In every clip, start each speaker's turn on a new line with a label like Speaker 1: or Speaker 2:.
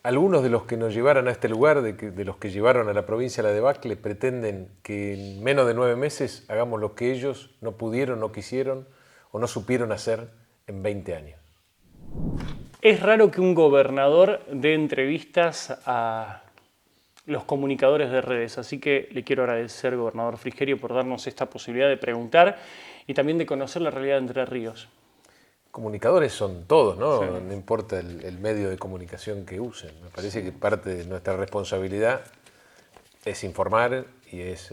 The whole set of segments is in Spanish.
Speaker 1: algunos de los que nos llevaron a este lugar, de los que llevaron a la provincia a la debacle, pretenden que en menos de 9 meses hagamos lo que ellos no pudieron, no quisieron o no supieron hacer en 20 años.
Speaker 2: Es raro que un gobernador dé entrevistas a los comunicadores de redes, así que le quiero agradecer, gobernador Frigerio, por darnos esta posibilidad de preguntar y también de conocer la realidad de Entre Ríos.
Speaker 1: Comunicadores son todos, ¿no?
Speaker 2: Sí.
Speaker 1: No importa el medio de comunicación que usen. Me parece que parte de nuestra responsabilidad es informar y es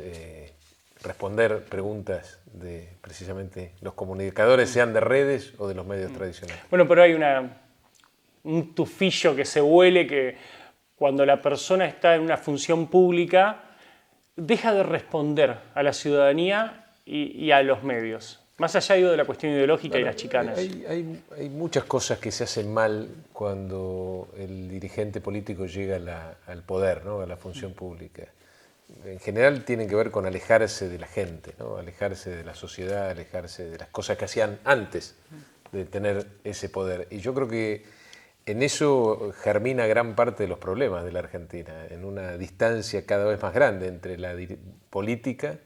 Speaker 1: responder preguntas de precisamente los comunicadores, sean de redes o de los medios tradicionales.
Speaker 2: Bueno, pero hay un tufillo que se huele que cuando la persona está en una función pública deja de responder a la ciudadanía y a los medios. Más allá de la cuestión ideológica y las chicanas.
Speaker 1: Hay muchas cosas que se hacen mal cuando el dirigente político llega al poder, ¿no? A la función pública. En general tienen que ver con alejarse de la gente, ¿no? Alejarse de la sociedad, alejarse de las cosas que hacían antes de tener ese poder. Y yo creo que en eso germina gran parte de los problemas de la Argentina, en una distancia cada vez más grande entre la política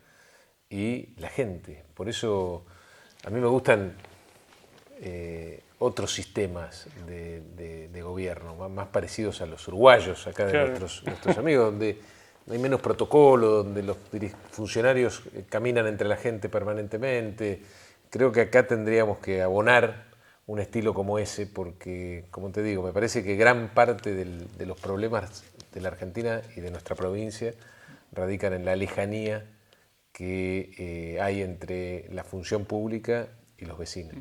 Speaker 1: y la gente. Por eso a mí me gustan otros sistemas de gobierno, más parecidos a los uruguayos, acá de
Speaker 2: Claro.
Speaker 1: nuestros amigos, donde hay menos protocolo, donde los funcionarios caminan entre la gente permanentemente. Creo que acá tendríamos que abonar un estilo como ese, porque, como te digo, me parece que gran parte de los problemas de la Argentina y de nuestra provincia radican en la lejanía que hay entre la función pública y los vecinos.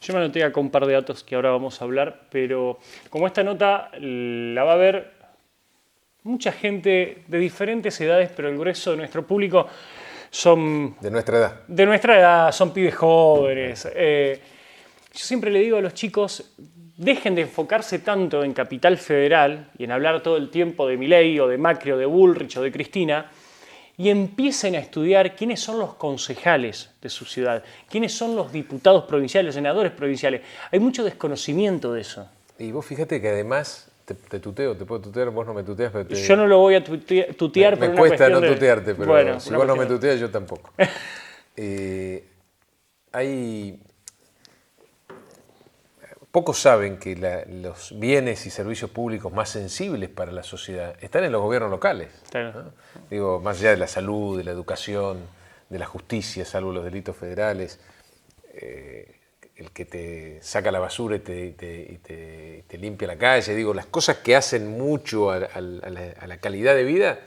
Speaker 2: Yo me anoté acá un par de datos que ahora vamos a hablar, pero como esta nota la va a ver mucha gente de diferentes edades, pero el grueso de nuestro público son
Speaker 1: De nuestra edad.
Speaker 2: de nuestra edad, son pibes jóvenes. Yo siempre le digo a los chicos, dejen de enfocarse tanto en Capital Federal y en hablar todo el tiempo de Milei o de Macri o de Bullrich o de Cristina, y empiecen a estudiar quiénes son los concejales de su ciudad, quiénes son los diputados provinciales, los senadores provinciales. Hay mucho desconocimiento de eso.
Speaker 1: Y vos fíjate que además, te tuteo, te puedo tutear, vos no me tuteas, pero
Speaker 2: Yo no lo voy a tutear por
Speaker 1: me
Speaker 2: una
Speaker 1: cuesta
Speaker 2: cuestión
Speaker 1: no
Speaker 2: de...
Speaker 1: tutearte, pero
Speaker 2: Bueno,
Speaker 1: si
Speaker 2: una
Speaker 1: vos no me
Speaker 2: cuestión
Speaker 1: tuteas, yo tampoco. Pocos saben que los bienes y servicios públicos más sensibles para la sociedad están en los gobiernos locales.
Speaker 2: Claro.
Speaker 1: ¿No? Digo, más allá de la salud, de la educación, de la justicia, salvo los delitos federales, el que te saca la basura y te limpia la calle, digo, las cosas que hacen mucho a la calidad de vida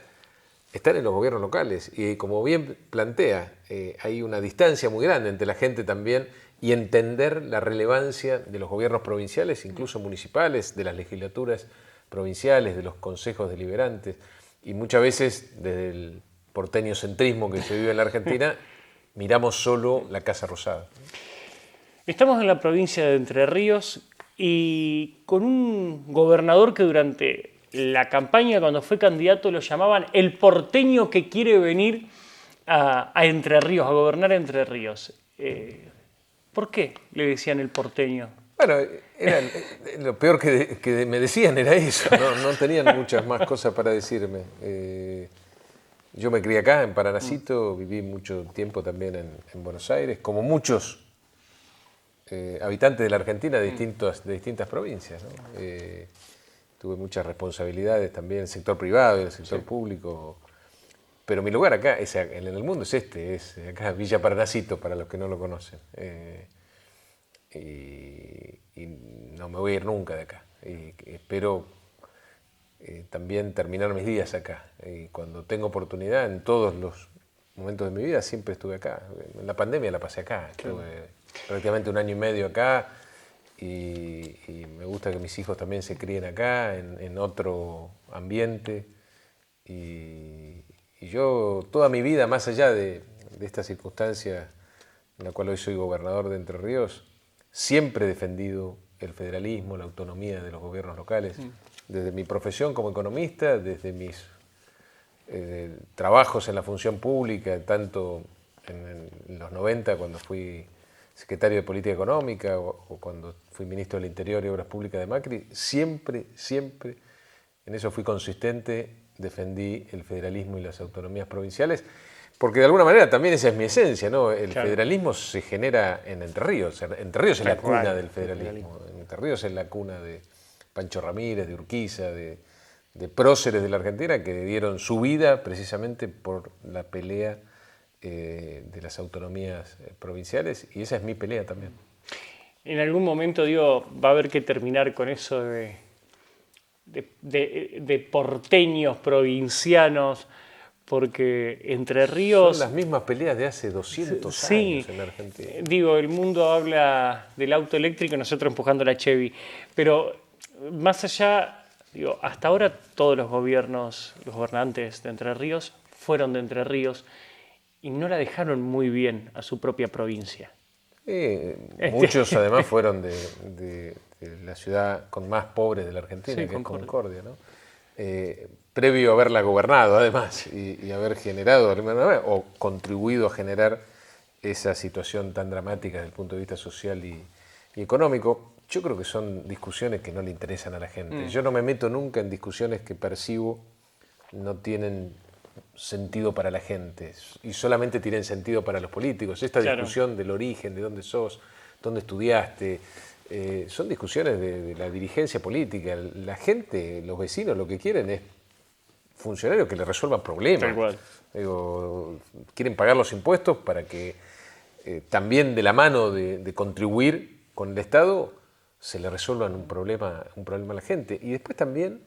Speaker 1: están en los gobiernos locales. Y como bien plantea, hay una distancia muy grande entre la gente también y entender la relevancia de los gobiernos provinciales, incluso municipales, de las legislaturas provinciales, de los consejos deliberantes. Y muchas veces, desde el porteño centrismo que se vive en la Argentina, miramos solo la Casa Rosada.
Speaker 2: Estamos en la provincia de Entre Ríos y con un gobernador que durante la campaña, cuando fue candidato, lo llamaban el porteño que quiere venir a Entre Ríos, a gobernar Entre Ríos. ¿Por qué le decían el porteño?
Speaker 1: Bueno, lo peor que me decían era eso, no tenían muchas más cosas para decirme. Yo me crié acá, en Paranacito, viví mucho tiempo también en Buenos Aires, como muchos habitantes de la Argentina de distintas provincias, ¿no? Tuve muchas responsabilidades también en el sector privado y en el sector público, pero mi lugar acá, en el mundo es acá Villa Paranacito, para los que no lo conocen. Y no me voy a ir nunca de acá. Y espero también terminar mis días acá. Y cuando tengo oportunidad, en todos los momentos de mi vida, siempre estuve acá. En la pandemia la pasé acá. Estuve prácticamente 1 año y medio acá. Y me gusta que mis hijos también se críen acá, en otro ambiente. Y yo, toda mi vida, más allá de esta circunstancia en la cual hoy soy gobernador de Entre Ríos, siempre he defendido el federalismo, la autonomía de los gobiernos locales, desde mi profesión como economista, desde mis trabajos en la función pública, tanto en los 90, cuando fui secretario de Política Económica, o cuando fui ministro del Interior y Obras Públicas de Macri, siempre en eso fui consistente, defendí el federalismo y las autonomías provinciales, porque de alguna manera también esa es mi esencia, ¿no? El federalismo se genera en Entre Ríos. Entre Ríos es la cuna del federalismo. Entre Ríos es la cuna de Pancho Ramírez, de Urquiza, de próceres de la Argentina que dieron su vida precisamente por la pelea de las autonomías provinciales, y esa es mi pelea también.
Speaker 2: En algún momento, digo, va a haber que terminar con eso de porteños provincianos, porque Entre Ríos...
Speaker 1: Son las mismas peleas de hace 200 años en Argentina.
Speaker 2: Digo, el mundo habla del auto eléctrico y nosotros empujando la Chevy, pero más allá, digo, hasta ahora todos los gobernantes de Entre Ríos fueron de Entre Ríos y no la dejaron muy bien a su propia provincia.
Speaker 1: Muchos además fueron de la ciudad con más pobres de la Argentina, que es Concordia, ¿no? Previo a haberla gobernado además y haber generado o contribuido a generar esa situación tan dramática desde el punto de vista social y económico. Yo creo que son discusiones que no le interesan a la gente. Yo no me meto nunca en discusiones que percibo no tienen sentido para la gente y solamente tienen sentido para los políticos. Esta discusión del origen, de dónde sos, dónde estudiaste, son discusiones de la dirigencia política. La gente, los vecinos, lo que quieren es funcionarios que les resuelvan problemas. Digo, quieren pagar los impuestos para que también de la mano de contribuir con el Estado se le resuelvan un problema a la gente. Y después también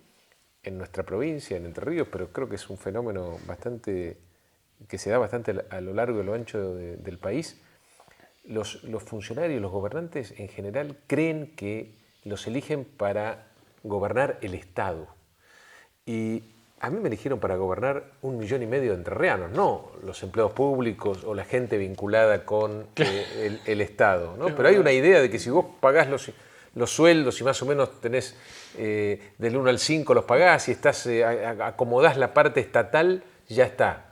Speaker 1: en nuestra provincia, en Entre Ríos, pero creo que es un fenómeno que se da bastante a lo largo y a lo ancho del país. Los funcionarios, los gobernantes en general creen que los eligen para gobernar el Estado. Y a mí me eligieron para gobernar 1,5 millones de entrerrianos, no los empleados públicos o la gente vinculada con el Estado, ¿no? Pero hay una idea de que si vos pagás los sueldos y más o menos tenés del 1 al 5 los pagás y acomodás la parte estatal, ya está.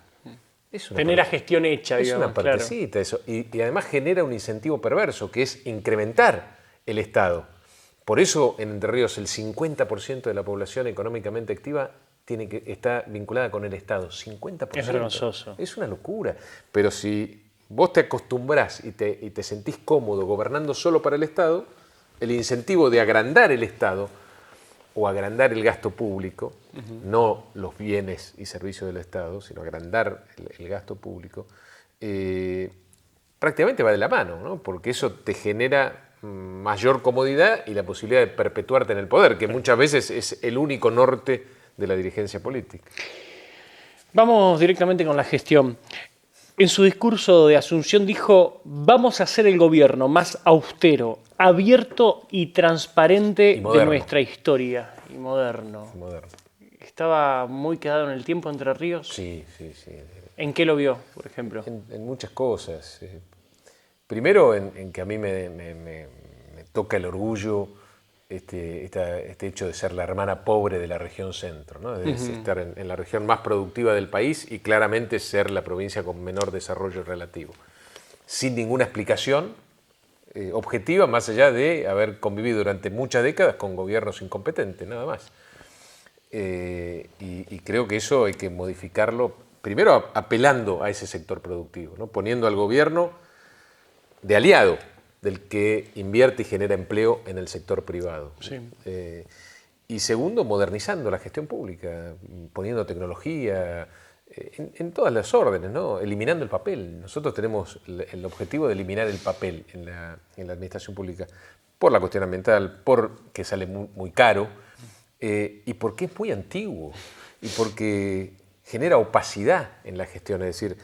Speaker 2: Tener la gestión hecha,
Speaker 1: digamos. Es una partecita eso. Y además genera un incentivo perverso, que es incrementar el Estado. Por eso en Entre Ríos el 50% de la población económicamente activa está vinculada con el Estado. 50%.
Speaker 2: Es vergonzoso.
Speaker 1: Es una locura. Pero si vos te acostumbrás y te sentís cómodo gobernando solo para el Estado, el incentivo de agrandar el Estado o agrandar el gasto público, no los bienes y servicios del Estado, sino agrandar el gasto público, prácticamente va de la mano, ¿no? Porque eso te genera mayor comodidad y la posibilidad de perpetuarte en el poder, que muchas veces es el único norte de la dirigencia política.
Speaker 2: Vamos directamente con la gestión. En su discurso de Asunción dijo: vamos a hacer el gobierno más austero, abierto y transparente de nuestra historia. Y moderno. ¿Estaba muy quedado en el tiempo Entre Ríos?
Speaker 1: Sí.
Speaker 2: ¿En qué lo vio, por ejemplo?
Speaker 1: En muchas cosas. Primero en que a mí me toca el orgullo este hecho de ser la hermana pobre de la región centro, ¿no? De estar en la región más productiva del país y claramente ser la provincia con menor desarrollo relativo. Sin ninguna explicación objetiva, más allá de haber convivido durante muchas décadas con gobiernos incompetentes, nada más. Y creo que eso hay que modificarlo, primero apelando a ese sector productivo, ¿no? Poniendo al gobierno de aliado del que invierte y genera empleo en el sector privado.
Speaker 2: Sí.
Speaker 1: Y segundo, modernizando la gestión pública, poniendo tecnología en todas las órdenes, ¿no? Eliminando el papel. Nosotros tenemos el objetivo de eliminar el papel en la administración pública por la cuestión ambiental, porque sale muy caro y porque es muy antiguo y porque genera opacidad en la gestión. Es decir,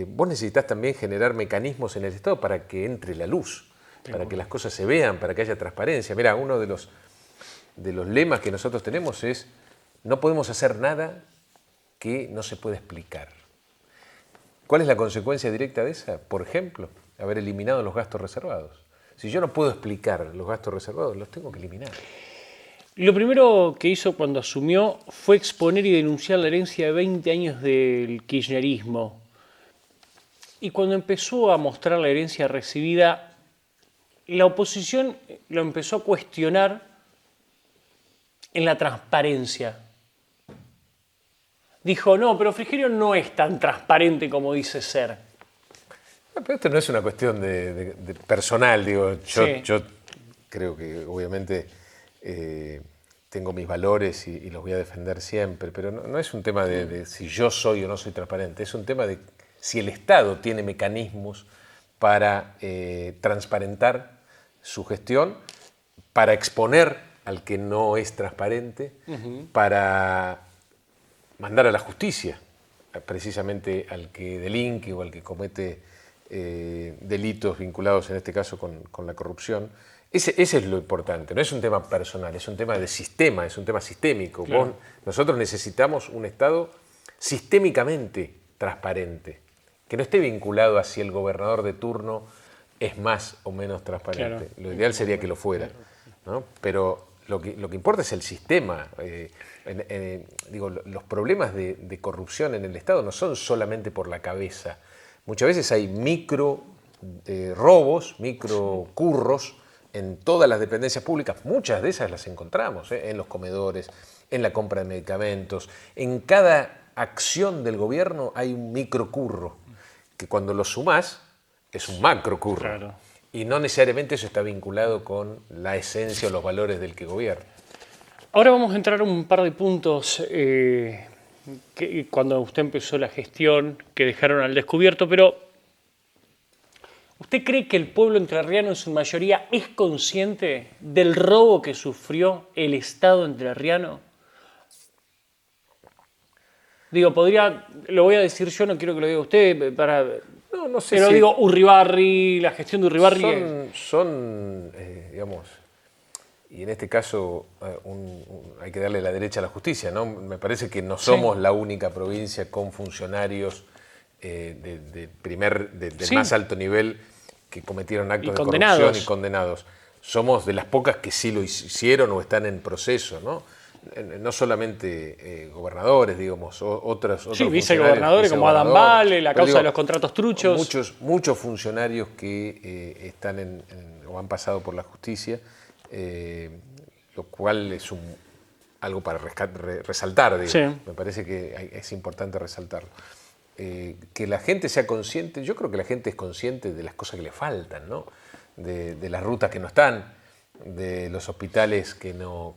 Speaker 1: vos necesitas también generar mecanismos en el Estado para que entre la luz, para que las cosas se vean, para que haya transparencia. Mirá, uno de los lemas que nosotros tenemos es: no podemos hacer nada que no se pueda explicar. ¿Cuál es la consecuencia directa de esa? Por ejemplo, haber eliminado los gastos reservados. Si yo no puedo explicar los gastos reservados, los tengo que eliminar.
Speaker 2: Lo primero que hizo cuando asumió fue exponer y denunciar la herencia de 20 años del kirchnerismo. Y cuando empezó a mostrar la herencia recibida, la oposición lo empezó a cuestionar en la transparencia dijo, no, pero Frigerio no es tan transparente como dice ser.
Speaker 1: Pero esto no es una cuestión de personal, digo, yo creo que obviamente tengo mis valores y los voy a defender siempre, pero no es un tema de si yo soy o no soy transparente, es un tema de si el Estado tiene mecanismos para transparentar su gestión, para exponer al que no es transparente, para mandar a la justicia precisamente al que delinque o al que comete delitos vinculados en este caso con la corrupción. Ese es lo importante, no es un tema personal, es un tema de sistema, es un tema sistémico.
Speaker 2: Claro.
Speaker 1: Nosotros necesitamos un Estado sistémicamente transparente, que no esté vinculado a si el gobernador de turno es más o menos transparente.
Speaker 2: Claro.
Speaker 1: Lo ideal sería que lo fuera, ¿no? Pero lo que importa es el sistema. Digo, los problemas de corrupción en el Estado no son solamente por la cabeza. Muchas veces hay micro robos, micro curros en todas las dependencias públicas. Muchas de esas las encontramos en los comedores, en la compra de medicamentos. En cada acción del gobierno hay un micro curro, que cuando lo sumás es un macro curro.
Speaker 2: Claro.
Speaker 1: Y no necesariamente eso está vinculado con la esencia o los valores del que gobierna.
Speaker 2: Ahora vamos a entrar a un par de puntos que cuando usted empezó la gestión que dejaron al descubierto, pero ¿usted cree que el pueblo entrerriano en su mayoría es consciente del robo que sufrió el Estado entrerriano? Digo, lo voy a decir yo, no quiero que lo diga usted,
Speaker 1: No sé
Speaker 2: pero
Speaker 1: si
Speaker 2: digo, Urribarri, la gestión de Urribarri.
Speaker 1: digamos, y en este caso hay que darle la derecha a la justicia, ¿no? Me parece que no somos la única provincia con funcionarios del más alto nivel que cometieron actos de corrupción y condenados. Somos de las pocas que sí lo hicieron o están en proceso, ¿no? No solamente gobernadores, digamos, otros
Speaker 2: vicegobernadores como Adam Vale, la causa de los contratos truchos.
Speaker 1: Muchos funcionarios que están o han pasado por la justicia, lo cual es algo para resaltar, digo.
Speaker 2: Sí.
Speaker 1: Me parece que es importante resaltarlo. Que la gente sea consciente, yo creo que la gente es consciente de las cosas que le faltan, ¿no? De las rutas que no están, de los hospitales que no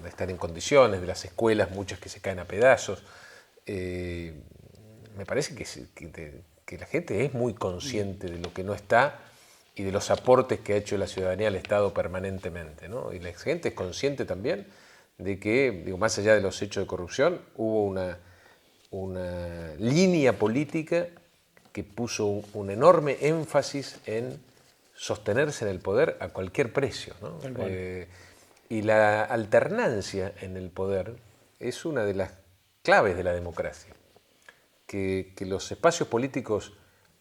Speaker 1: están en condiciones, de las escuelas, muchas que se caen a pedazos. Me parece que la gente es muy consciente de lo que no está y de los aportes que ha hecho la ciudadanía al Estado permanentemente, ¿no? Y la gente es consciente también de que, digo, más allá de los hechos de corrupción, hubo una línea política que puso un enorme énfasis en sostenerse en el poder a cualquier precio, ¿no? Y la alternancia en el poder es una de las claves de la democracia. Que los espacios políticos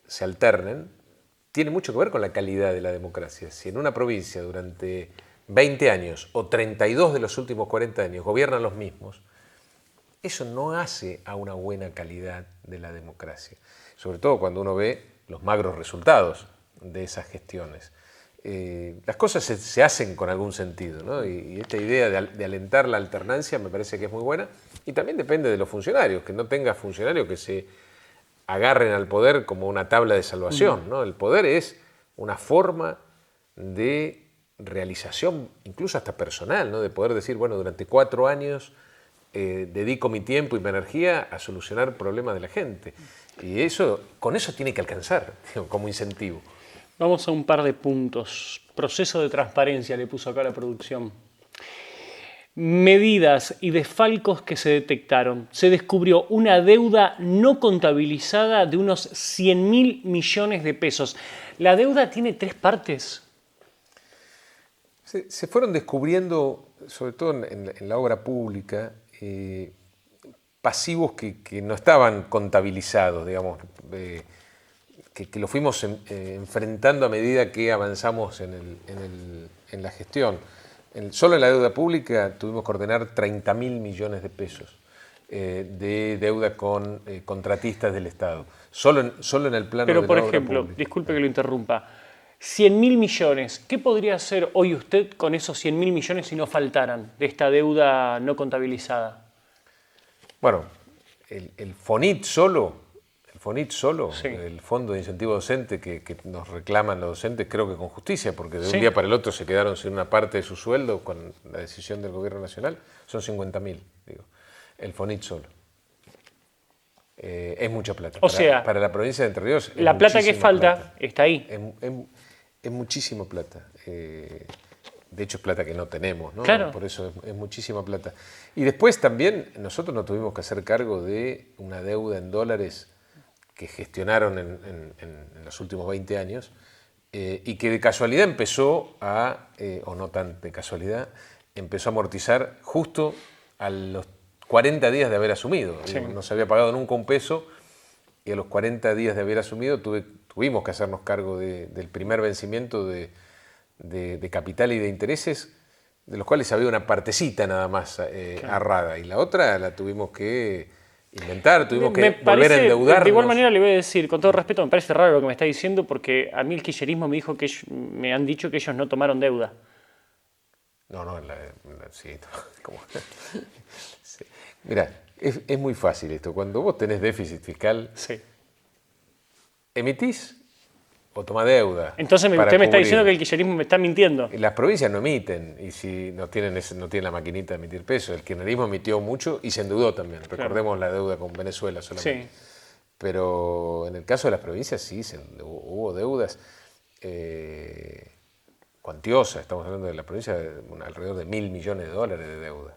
Speaker 1: se alternen tiene mucho que ver con la calidad de la democracia. Si en una provincia durante 20 años o 32 de los últimos 40 años gobiernan los mismos, eso no hace a una buena calidad de la democracia. Sobre todo cuando uno ve los magros resultados de esas gestiones. Las cosas se hacen con algún sentido, ¿no? Y esta idea de alentar la alternancia me parece que es muy buena, y también depende de los funcionarios, que no tenga funcionarios que se agarren al poder como una tabla de salvación, ¿no? El poder es una forma de realización, incluso hasta personal, ¿no? De poder decir, bueno, durante 4 años dedico mi tiempo y mi energía a solucionar problemas de la gente. Y con eso tiene que alcanzar, digo, como incentivo.
Speaker 2: Vamos a un par de puntos. Proceso de transparencia le puso acá la producción. Medidas y desfalcos que se detectaron. Se descubrió una deuda no contabilizada de unos 100.000 millones de pesos. ¿La deuda tiene 3 partes?
Speaker 1: Se fueron descubriendo, sobre todo en la obra pública, pasivos que no estaban contabilizados, digamos, que lo fuimos enfrentando a medida que avanzamos en la gestión. Solo en la deuda pública tuvimos que ordenar 30.000 millones de pesos de deuda con contratistas del Estado. Solo en el plano de la obra pública. Pero, por ejemplo,
Speaker 2: disculpe que lo interrumpa, 100.000 millones, ¿qué podría hacer hoy usted con esos 100.000 millones si no faltaran de esta deuda no contabilizada?
Speaker 1: Bueno, el FONIT solo,
Speaker 2: Sí.
Speaker 1: el Fondo de Incentivo Docente que nos reclaman los docentes, creo que con justicia, porque de
Speaker 2: Sí.
Speaker 1: un día para el otro se quedaron sin una parte de su sueldo con la decisión del gobierno nacional, son 50.000, digo, el FONIT solo. Es mucha plata.
Speaker 2: O sea,
Speaker 1: para la provincia de Entre Ríos es
Speaker 2: la plata que
Speaker 1: muchísima
Speaker 2: falta
Speaker 1: plata.
Speaker 2: está ahí.
Speaker 1: Es muchísima plata. De hecho, es plata que no tenemos, ¿no?
Speaker 2: Claro.
Speaker 1: Por eso es muchísima plata. Y después también nosotros nos tuvimos que hacer cargo de una deuda en dólares que gestionaron en los últimos 20 años y que de casualidad empezó o no tan de casualidad, empezó a amortizar justo a los 40 días de haber asumido.
Speaker 2: Sí.
Speaker 1: No se había pagado nunca un peso y a los 40 días de haber asumido tuvimos que hacernos cargo del primer vencimiento de capital y de intereses, de los cuales había una partecita nada más ahorrada, y la otra la tuvimos que inventar, tuvimos que volver a endeudarnos.
Speaker 2: De igual manera le voy a decir, con todo respeto, me parece raro lo que me está diciendo, porque a mí el kirchnerismo me dijo que me han dicho que ellos no tomaron deuda.
Speaker 1: No, sí, como, sí. Mirá, es muy fácil esto. Cuando vos tenés déficit fiscal,
Speaker 2: Sí.
Speaker 1: emitís o tomás deuda.
Speaker 2: Entonces usted me está diciendo que el kirchnerismo me está mintiendo.
Speaker 1: Las provincias no emiten, y si no tienen la maquinita de emitir pesos. El kirchnerismo emitió mucho y se endeudó también.
Speaker 2: Claro.
Speaker 1: Recordemos la deuda con Venezuela solamente.
Speaker 2: Sí.
Speaker 1: Pero en el caso de las provincias sí, hubo deudas cuantiosas. Estamos hablando de la provincia de alrededor de $1.000 millones de deuda.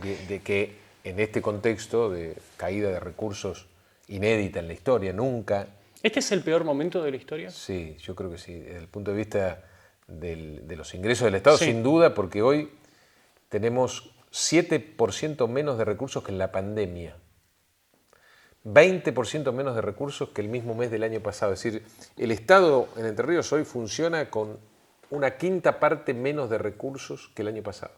Speaker 1: De que en este contexto de caída de recursos inédita en la historia, nunca...
Speaker 2: ¿Este es el peor momento de la historia?
Speaker 1: Sí, yo creo que sí. Desde el punto de vista de los ingresos del Estado,
Speaker 2: Sí.
Speaker 1: sin duda, porque hoy tenemos 7% menos de recursos que en la pandemia. 20% menos de recursos que el mismo mes del año pasado. Es decir, el Estado en Entre Ríos hoy funciona con una quinta parte menos de recursos que el año pasado.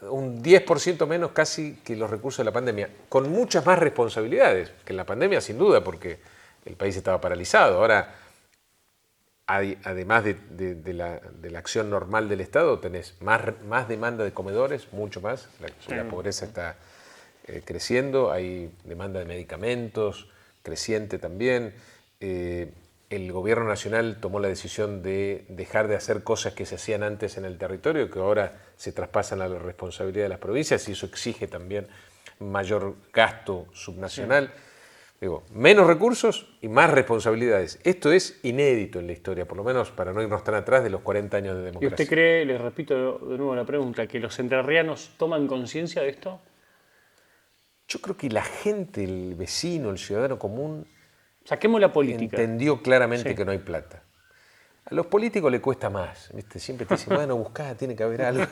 Speaker 1: Un 10% menos casi que los recursos de la pandemia, con muchas más responsabilidades que en la pandemia, sin duda, porque el país estaba paralizado. Ahora, además de la acción normal del Estado, tenés más demanda de comedores, mucho más. La pobreza está creciendo, hay demanda de medicamentos, creciente también. El gobierno nacional tomó la decisión de dejar de hacer cosas que se hacían antes en el territorio, que ahora se traspasan a la responsabilidad de las provincias, y eso exige también mayor gasto subnacional. Sí. Digo, menos recursos y más responsabilidades. Esto es inédito en la historia, por lo menos para no irnos tan atrás de los 40 años de democracia.
Speaker 2: ¿Y usted cree, les repito de nuevo la pregunta, que los entrerrianos toman conciencia de esto?
Speaker 1: Yo creo que la gente, el vecino, el ciudadano común,
Speaker 2: saquemos la política,
Speaker 1: entendió claramente
Speaker 2: sí.
Speaker 1: que no hay plata. A los políticos le cuesta más, ¿viste? Siempre te dicen, bueno, buscá, tiene que haber algo.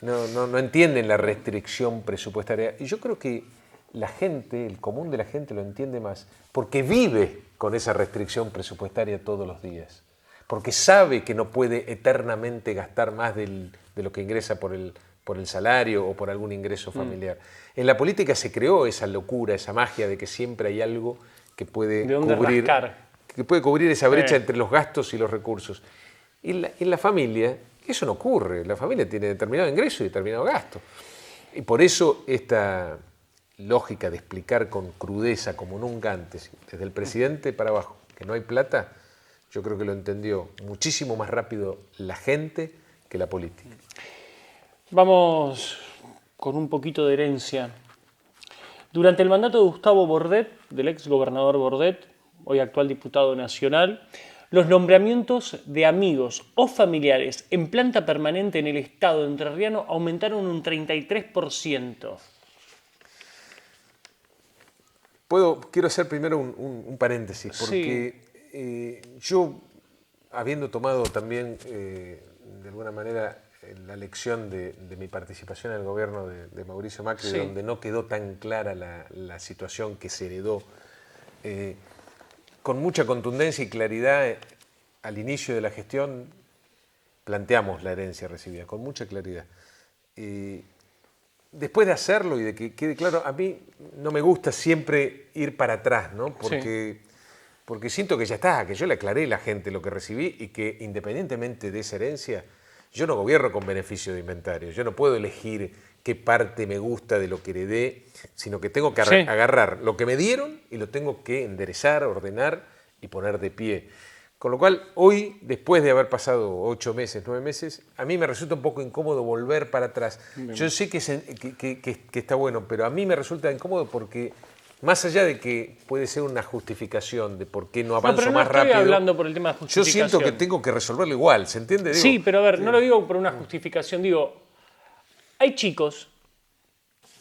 Speaker 1: No entienden la restricción presupuestaria. Y yo creo que la gente, el común de la gente lo entiende más, porque vive con esa restricción presupuestaria todos los días. Porque sabe que no puede eternamente gastar más de lo que ingresa por el salario o por algún ingreso familiar. En la política se creó esa locura, esa magia de que siempre hay algo que puede cubrir esa brecha entre los gastos y los recursos. En la familia eso no ocurre. La familia tiene determinado ingreso y determinado gasto. Y por eso esta lógica de explicar con crudeza, como nunca antes, desde el presidente para abajo, que no hay plata, yo creo que lo entendió muchísimo más rápido la gente que la política.
Speaker 2: Vamos con un poquito de herencia. Durante el mandato de Gustavo Bordet, del ex gobernador Bordet, hoy actual diputado nacional, los nombramientos de amigos o familiares en planta permanente en el Estado entrerriano aumentaron un 33%.
Speaker 1: Quiero hacer primero un paréntesis, porque sí. Yo, habiendo tomado también, de alguna manera, la lección de mi participación en el gobierno de Mauricio Macri, sí. Donde no quedó tan clara la situación que se heredó, con mucha contundencia y claridad, al inicio de la gestión, planteamos la herencia recibida, con mucha claridad. Después de hacerlo y de que quede claro, a mí no me gusta siempre ir para atrás, ¿no? Porque siento que ya está, que yo le aclaré a la gente lo que recibí y que independientemente de esa herencia, Yo no gobierno con beneficio de inventario, yo no puedo elegir qué parte me gusta de lo que heredé, sino que tengo que
Speaker 2: Sí.
Speaker 1: agarrar lo que me dieron y lo tengo que enderezar, ordenar y poner de pie. Con lo cual, hoy, después de haber pasado 8 meses, 9 meses, a mí me resulta un poco incómodo volver para atrás. Yo sé que está bueno, pero a mí me resulta incómodo porque, más allá de que puede ser una justificación de por qué no avanzo
Speaker 2: pero no
Speaker 1: más
Speaker 2: estoy
Speaker 1: rápido,
Speaker 2: hablando por el tema de
Speaker 1: yo
Speaker 2: justificación.
Speaker 1: siento que tengo que resolverlo igual, ¿se entiende? Digo,
Speaker 2: Sí, pero a ver, no lo digo por una justificación, digo, hay chicos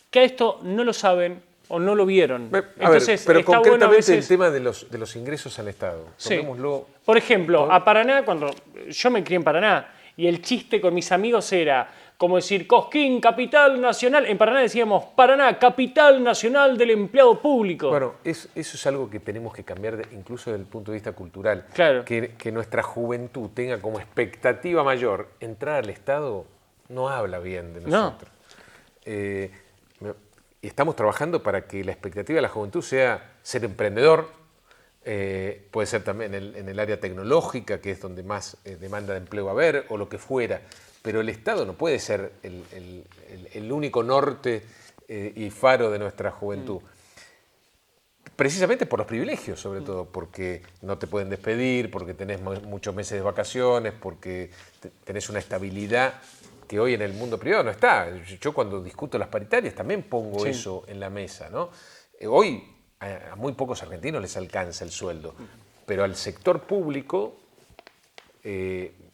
Speaker 2: que a esto no lo saben o no lo vieron.
Speaker 1: a ver,
Speaker 2: Entonces,
Speaker 1: pero
Speaker 2: está bueno a
Speaker 1: concretamente
Speaker 2: veces...
Speaker 1: el tema de los ingresos al Estado.
Speaker 2: Sí.
Speaker 1: Tomémoslo.
Speaker 2: Por ejemplo, a Paraná, cuando yo me crié en Paraná, y el chiste con mis amigos era como decir Cosquín, capital nacional. En Paraná decíamos Paraná, capital nacional del empleado público.
Speaker 1: Bueno, eso es algo que tenemos que cambiar incluso desde el punto de vista cultural.
Speaker 2: Claro.
Speaker 1: Que nuestra juventud tenga como expectativa mayor entrar al Estado no habla bien de nosotros. Y estamos trabajando para que la expectativa de la juventud sea ser emprendedor, puede ser también en el área tecnológica, que es donde más demanda de empleo va a haber, o lo que fuera. Pero el Estado no puede ser el único norte y faro de nuestra juventud. Precisamente por los privilegios, sobre todo, porque no te pueden despedir, porque tenés muchos meses de vacaciones, porque tenés una estabilidad que hoy en el mundo privado no está. Yo cuando discuto las paritarias también pongo eso en la mesa, ¿no? Hoy a muy pocos argentinos les alcanza el sueldo, pero al sector público,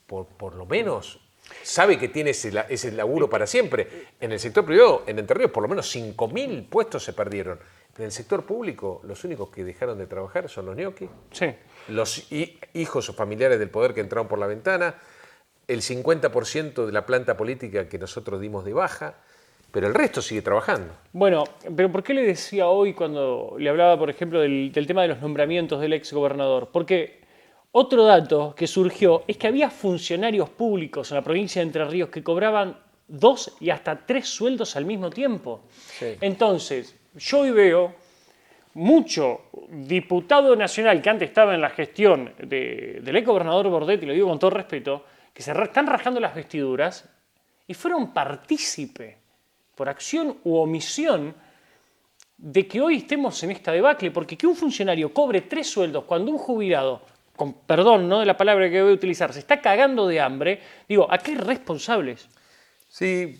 Speaker 1: por lo menos, sabe que tiene ese laburo para siempre. En el sector privado, en Entre Ríos, por lo menos 5.000 puestos se perdieron. En el sector público, los únicos que dejaron de trabajar son los ñoquis, los hijos o familiares del poder que entraron por la ventana, el 50% de la planta política que nosotros dimos de baja, pero el resto sigue trabajando.
Speaker 2: Bueno, pero ¿por qué le decía hoy cuando le hablaba, por ejemplo, del tema de los nombramientos del ex gobernador? Porque otro dato que surgió es que había funcionarios públicos en la provincia de Entre Ríos que cobraban 2 y hasta 3 sueldos al mismo tiempo.
Speaker 1: Sí.
Speaker 2: Entonces, yo hoy veo mucho diputado nacional que antes estaba en la gestión del ex gobernador Bordetti, lo digo con todo respeto, que se están rajando las vestiduras y fueron partícipe, por acción u omisión, de que hoy estemos en esta debacle, porque que un funcionario cobre 3 sueldos cuando un jubilado, con perdón, no de la palabra que voy a utilizar, se está cagando de hambre, digo, ¿a qué responsables?
Speaker 1: Sí,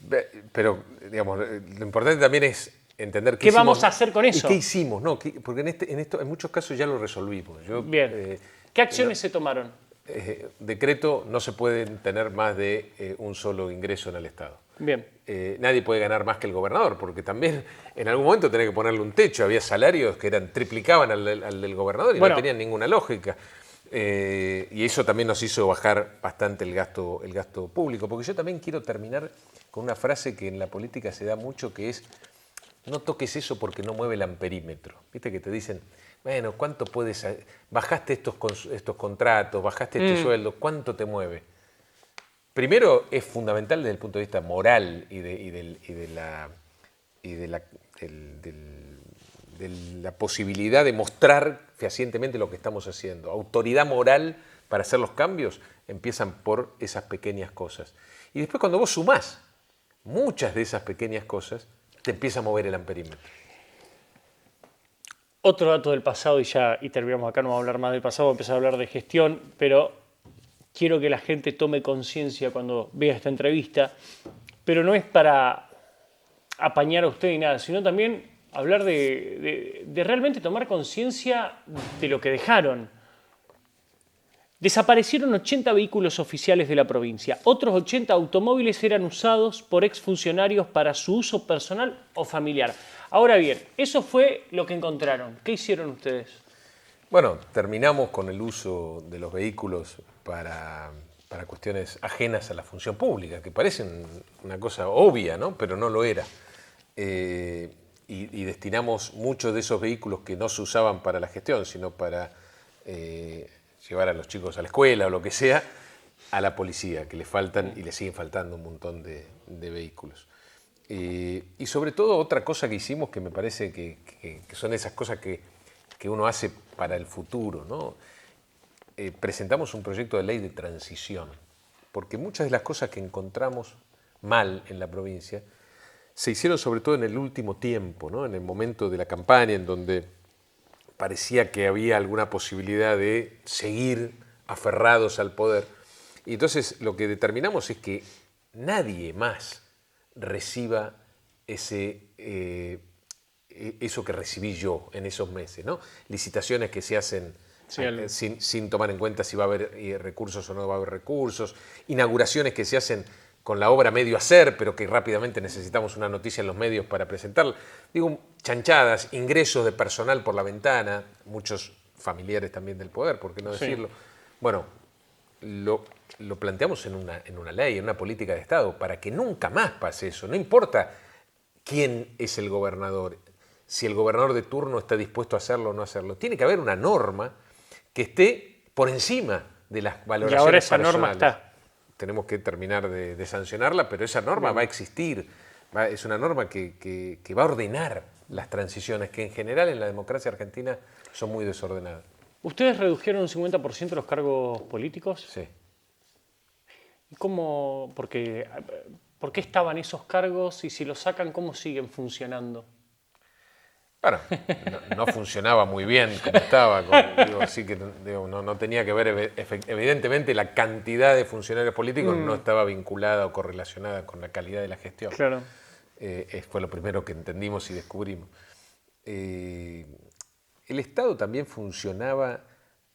Speaker 1: pero digamos, lo importante también es entender
Speaker 2: ¿Qué vamos a hacer con eso?
Speaker 1: ¿Y qué hicimos? No, porque en muchos casos ya lo resolvimos.
Speaker 2: Bien. ¿Qué acciones se tomaron?
Speaker 1: Decreto, no se pueden tener más de un solo ingreso en el Estado.
Speaker 2: Bien.
Speaker 1: Nadie puede ganar más que el gobernador, porque también en algún momento tenía que ponerle un techo. Había salarios que triplicaban al del gobernador y no tenían ninguna lógica. Y eso también nos hizo bajar bastante el gasto público. Porque yo también quiero terminar con una frase que en la política se da mucho, que es: no toques eso porque no mueve el amperímetro. Viste que te dicen, bueno, ¿cuánto puedes? Bajaste estos contratos, bajaste este sueldo, ¿cuánto te mueve? Primero, es fundamental desde el punto de vista moral y de la posibilidad de mostrar fehacientemente lo que estamos haciendo. Autoridad moral para hacer los cambios empiezan por esas pequeñas cosas. Y después, cuando vos sumás muchas de esas pequeñas cosas, te empieza a mover el amperímetro.
Speaker 2: Otro dato del pasado, y terminamos acá, no vamos a hablar más del pasado, vamos a empezar a hablar de gestión, pero quiero que la gente tome conciencia cuando vea esta entrevista, pero no es para apañar a usted ni nada, sino también hablar de realmente tomar conciencia de lo que dejaron. Desaparecieron 80 vehículos oficiales de la provincia. Otros 80 automóviles eran usados por exfuncionarios para su uso personal o familiar. Ahora bien, eso fue lo que encontraron. ¿Qué hicieron ustedes?
Speaker 1: Bueno, terminamos con el uso de los vehículos para cuestiones ajenas a la función pública, que parecen una cosa obvia, ¿no? Pero no lo era. Y destinamos muchos de esos vehículos que no se usaban para la gestión, sino para llevar a los chicos a la escuela o lo que sea, a la policía, que le faltan y le siguen faltando un montón de vehículos. Y sobre todo otra cosa que hicimos, que me parece que son esas cosas que uno hace para el futuro, ¿no? Presentamos un proyecto de ley de transición porque muchas de las cosas que encontramos mal en la provincia se hicieron sobre todo en el último tiempo, ¿no? En el momento de la campaña, en donde parecía que había alguna posibilidad de seguir aferrados al poder. Y entonces lo que determinamos es que nadie más reciba eso que recibí yo en esos meses, ¿no? Licitaciones que se hacen sin tomar en cuenta si va a haber recursos o no va a haber recursos, inauguraciones que se hacen con la obra medio hacer, pero que rápidamente necesitamos una noticia en los medios para presentarla. Digo, chanchadas, ingresos de personal por la ventana, muchos familiares también del poder, ¿por qué no decirlo? Bueno, lo planteamos en una ley, en una política de Estado, para que nunca más pase eso. No importa quién es el gobernador, si el gobernador de turno está dispuesto a hacerlo o no hacerlo. Tiene que haber una norma que esté por encima de las valoraciones
Speaker 2: y ahora esa
Speaker 1: personales.
Speaker 2: norma está.
Speaker 1: Tenemos que terminar de sancionarla, pero esa norma va a existir. Es una norma que va a ordenar las transiciones, que en general en la democracia argentina son muy desordenadas.
Speaker 2: ¿Ustedes redujeron un 50% los cargos políticos?
Speaker 1: Sí.
Speaker 2: ¿Cómo? ¿Por qué estaban esos cargos y si los sacan, cómo siguen funcionando?
Speaker 1: Bueno, no funcionaba muy bien como estaba, así que no tenía que ver, evidentemente la cantidad de funcionarios políticos no estaba vinculada o correlacionada con la calidad de la gestión.
Speaker 2: Claro.
Speaker 1: Fue lo primero que entendimos y descubrimos. El Estado también funcionaba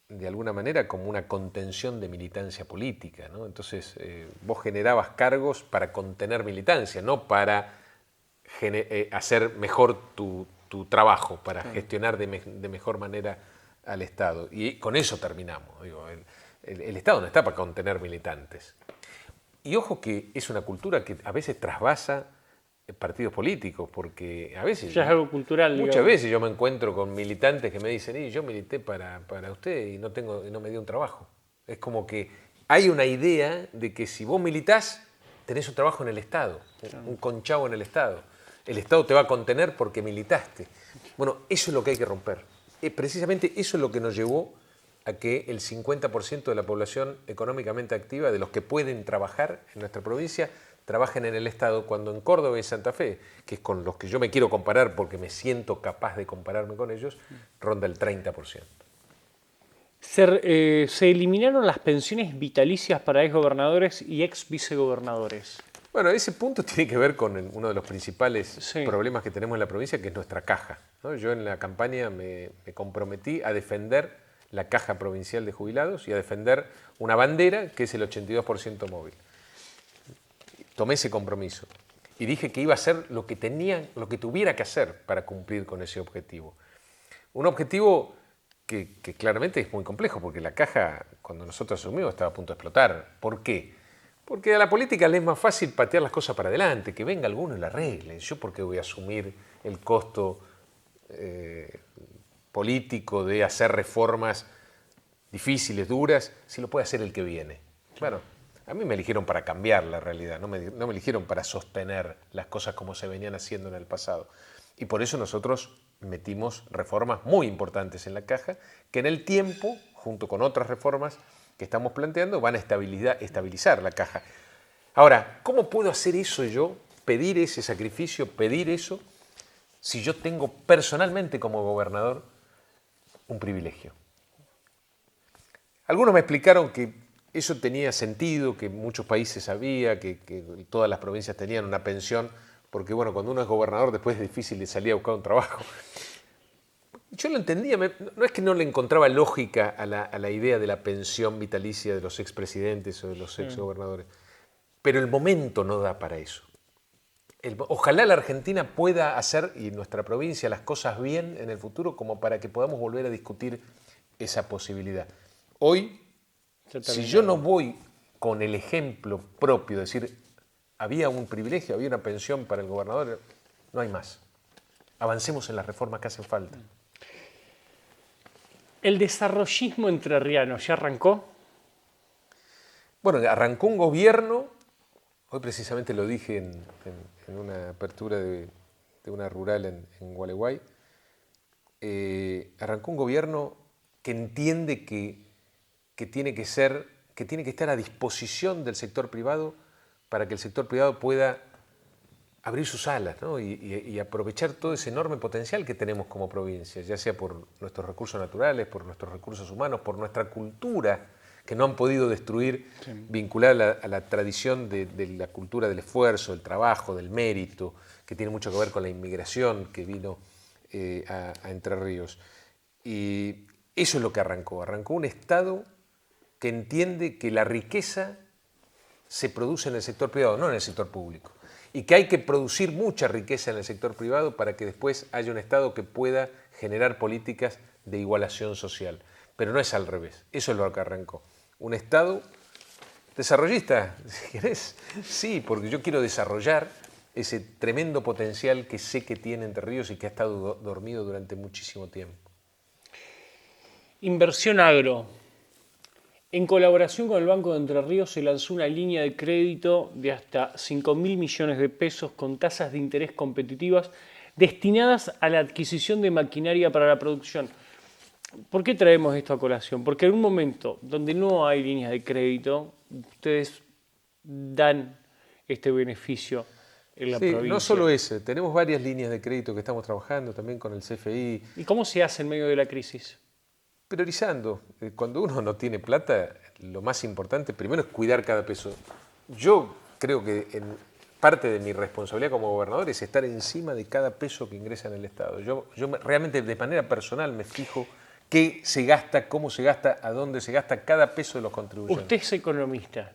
Speaker 1: de alguna manera como una contención de militancia política, ¿no? Entonces vos generabas cargos para contener militancia, no para hacer mejor tu trabajo, para gestionar de mejor manera al Estado. Y con eso terminamos. Digo, el Estado no está para contener militantes. Y ojo que es una cultura que a veces trasvasa partidos políticos, porque a veces...
Speaker 2: Ya es algo cultural,
Speaker 1: muchas veces yo me encuentro con militantes que me dicen, yo milité para usted y no me dio un trabajo. Es como que hay una idea de que si vos militás, tenés un trabajo en el Estado, un conchavo en el Estado. El Estado te va a contener porque militaste. Bueno, eso es lo que hay que romper. Precisamente eso es lo que nos llevó a que el 50% de la población económicamente activa, de los que pueden trabajar en nuestra provincia, trabajen en el Estado, cuando en Córdoba y Santa Fe, que es con los que yo me quiero comparar porque me siento capaz de compararme con ellos, ronda el 30%.
Speaker 2: Se eliminaron las pensiones vitalicias para exgobernadores y ex vicegobernadores.
Speaker 1: Bueno, ese punto tiene que ver con uno de los principales problemas que tenemos en la provincia, que es nuestra caja, ¿no? Yo en la campaña me comprometí a defender la caja provincial de jubilados y a defender una bandera que es el 82% móvil. Tomé ese compromiso y dije que iba a hacer lo que tuviera que hacer para cumplir con ese objetivo. Un objetivo que claramente es muy complejo, porque la caja, cuando nosotros asumimos, estaba a punto de explotar. ¿Por qué? Porque a la política le es más fácil patear las cosas para adelante, que venga alguno y la arregle. ¿Yo por qué voy a asumir el costo político de hacer reformas difíciles, duras, si lo puede hacer el que viene? Bueno, a mí me eligieron para cambiar la realidad, no me eligieron para sostener las cosas como se venían haciendo en el pasado. Y por eso nosotros metimos reformas muy importantes en la caja, que en el tiempo, junto con otras reformas que estamos planteando, van a estabilizar la caja. Ahora, ¿cómo puedo hacer eso yo, pedir ese sacrificio, pedir eso, si yo tengo personalmente como gobernador un privilegio? Algunos me explicaron que eso tenía sentido, que muchos países había, que todas las provincias tenían una pensión, porque bueno, cuando uno es gobernador después es difícil de salir a buscar un trabajo. Yo lo entendía, no es que no le encontraba lógica a la idea de la pensión vitalicia de los expresidentes o de los exgobernadores, pero el momento no da para eso. Ojalá la Argentina pueda hacer, y nuestra provincia, las cosas bien en el futuro, como para que podamos volver a discutir esa posibilidad. Hoy, si yo no voy con el ejemplo propio, es decir, había un privilegio, había una pensión para el gobernador, no hay más. Avancemos en las reformas que hacen falta.
Speaker 2: ¿El desarrollismo entrerriano ya arrancó?
Speaker 1: Bueno, arrancó un gobierno, hoy precisamente lo dije en una apertura de una rural en Gualeguay, arrancó un gobierno que entiende que que tiene que estar a disposición del sector privado para que el sector privado pueda abrir sus alas, ¿no? y aprovechar todo ese enorme potencial que tenemos como provincia, ya sea por nuestros recursos naturales, por nuestros recursos humanos, por nuestra cultura, que no han podido destruir, sí, vinculada a la tradición de la cultura del esfuerzo, del trabajo, del mérito, que tiene mucho que ver con la inmigración que vino a Entre Ríos. Y eso es lo que arrancó un Estado que entiende que la riqueza se produce en el sector privado, no en el sector público. Y que hay que producir mucha riqueza en el sector privado para que después haya un Estado que pueda generar políticas de igualación social. Pero no es al revés, eso es lo que arrancó. Un Estado desarrollista, si querés, sí, porque yo quiero desarrollar ese tremendo potencial que sé que tiene Entre Ríos y que ha estado dormido durante muchísimo tiempo.
Speaker 2: Inversión agro. En colaboración con el Banco de Entre Ríos se lanzó una línea de crédito de hasta 5.000 millones de pesos con tasas de interés competitivas destinadas a la adquisición de maquinaria para la producción. ¿Por qué traemos esto a colación? Porque en un momento donde no hay líneas de crédito, ustedes dan este beneficio en la provincia.
Speaker 1: No solo ese, tenemos varias líneas de crédito que estamos trabajando también con el CFI.
Speaker 2: ¿Y cómo se hace en medio de la crisis?
Speaker 1: Priorizando. Cuando uno no tiene plata, lo más importante primero es cuidar cada peso. Yo creo que parte de mi responsabilidad como gobernador es estar encima de cada peso que ingresa en el Estado. Yo realmente de manera personal me fijo qué se gasta, cómo se gasta, a dónde se gasta cada peso de los contribuyentes.
Speaker 2: Usted es economista,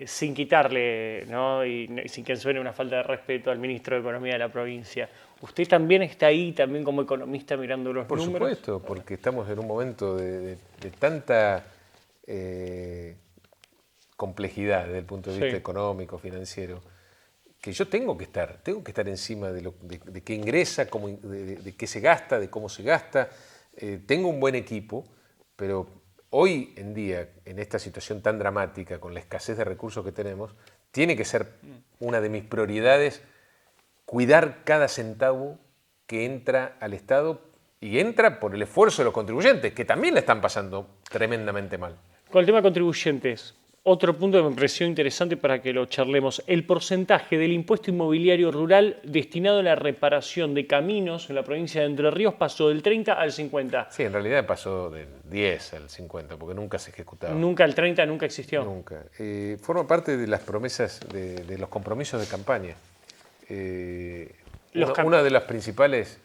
Speaker 2: sin quitarle, ¿no? y sin que suene una falta de respeto al ministro de Economía de la provincia. ¿Usted también está ahí, también como economista, mirando los números?
Speaker 1: Por supuesto, porque estamos en un momento de tanta complejidad desde el punto de vista económico, financiero, que yo tengo que estar encima de qué ingresa, de qué se gasta, de cómo se gasta. Tengo un buen equipo, pero hoy en día, en esta situación tan dramática, con la escasez de recursos que tenemos, tiene que ser una de mis prioridades cuidar cada centavo que entra al Estado y entra por el esfuerzo de los contribuyentes, que también la están pasando tremendamente mal.
Speaker 2: Con el tema de contribuyentes, otro punto que me pareció interesante para que lo charlemos, el porcentaje del impuesto inmobiliario rural destinado a la reparación de caminos en la provincia de Entre Ríos pasó del 30 al 50.
Speaker 1: Sí, en realidad pasó del 10 al 50, porque nunca se ejecutaba.
Speaker 2: ¿Nunca el 30 nunca existió?
Speaker 1: Nunca. Forma parte de las promesas, de los compromisos de campaña. Una de las principales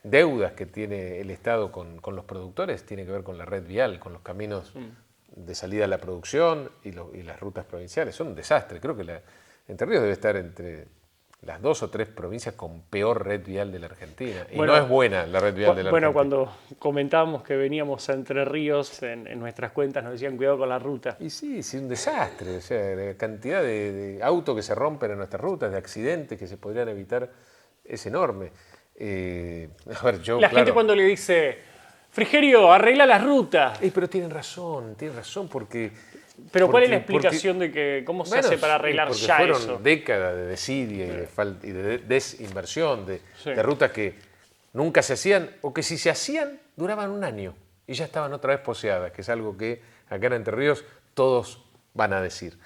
Speaker 1: deudas que tiene el Estado con los productores tiene que ver con la red vial, con los caminos de salida a la producción y las rutas provinciales. Son un desastre. Creo que Entre Ríos debe estar entre las 2 o 3 provincias con peor red vial de la Argentina. Y no es buena la red vial de la Argentina.
Speaker 2: Bueno, cuando comentábamos que veníamos a Entre Ríos, en nuestras cuentas nos decían cuidado con la ruta.
Speaker 1: Y sí, un desastre. O sea, la cantidad de autos que se rompen en nuestras rutas, de accidentes que se podrían evitar, es enorme.
Speaker 2: La gente cuando le dice, Frigerio, arregla las rutas.
Speaker 1: Pero tienen razón porque...
Speaker 2: Pero ¿cuál es la explicación de cómo se hace para arreglar ya eso?
Speaker 1: Fueron décadas de desidia y de desinversión, de rutas que nunca se hacían, o que si se hacían, duraban un año y ya estaban otra vez poseadas, que es algo que acá en Entre Ríos todos van a decir.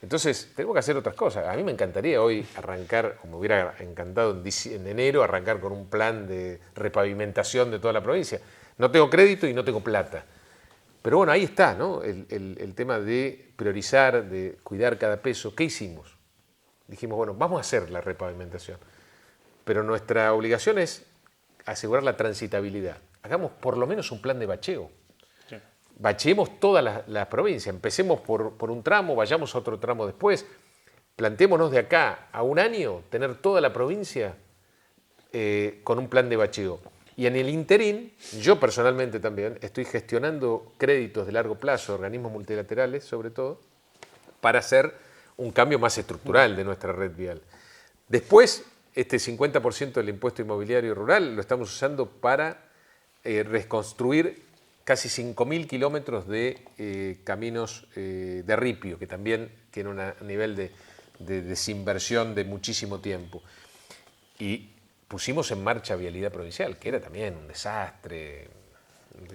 Speaker 1: Entonces, tenemos que hacer otras cosas. A mí me encantaría hoy arrancar, o me hubiera encantado en enero, arrancar con un plan de repavimentación de toda la provincia. No tengo crédito y no tengo plata. Pero bueno, ahí está, ¿no? El tema de priorizar, de cuidar cada peso. ¿Qué hicimos? Dijimos, bueno, vamos a hacer la repavimentación. Pero nuestra obligación es asegurar la transitabilidad. Hagamos por lo menos un plan de bacheo. Sí. Bacheemos toda la provincia. Empecemos por un tramo, vayamos a otro tramo después. Plantémonos de acá a un año tener toda la provincia con un plan de bacheo. Y en el interín, yo personalmente también estoy gestionando créditos de largo plazo, organismos multilaterales sobre todo, para hacer un cambio más estructural de nuestra red vial. Después, este 50% del impuesto inmobiliario rural lo estamos usando para reconstruir casi 5.000 kilómetros de caminos de ripio, que también tiene un nivel de desinversión de muchísimo tiempo. Y pusimos en marcha Vialidad Provincial, que era también un desastre,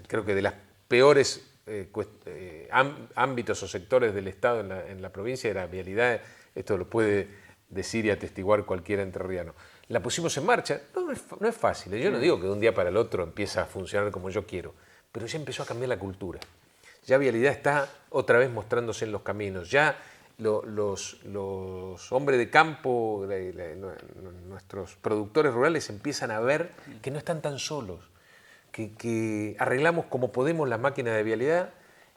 Speaker 1: creo que de las peores ámbitos o sectores del Estado en la provincia era vialidad, esto lo puede decir y atestiguar cualquier entrerriano. La pusimos en marcha, no es fácil, yo no digo que de un día para el otro empieza a funcionar como yo quiero, pero ya empezó a cambiar la cultura. Ya vialidad está otra vez mostrándose en los caminos, ya los hombres de campo, nuestros productores rurales empiezan a ver que no están tan solos, que arreglamos como podemos las máquinas de vialidad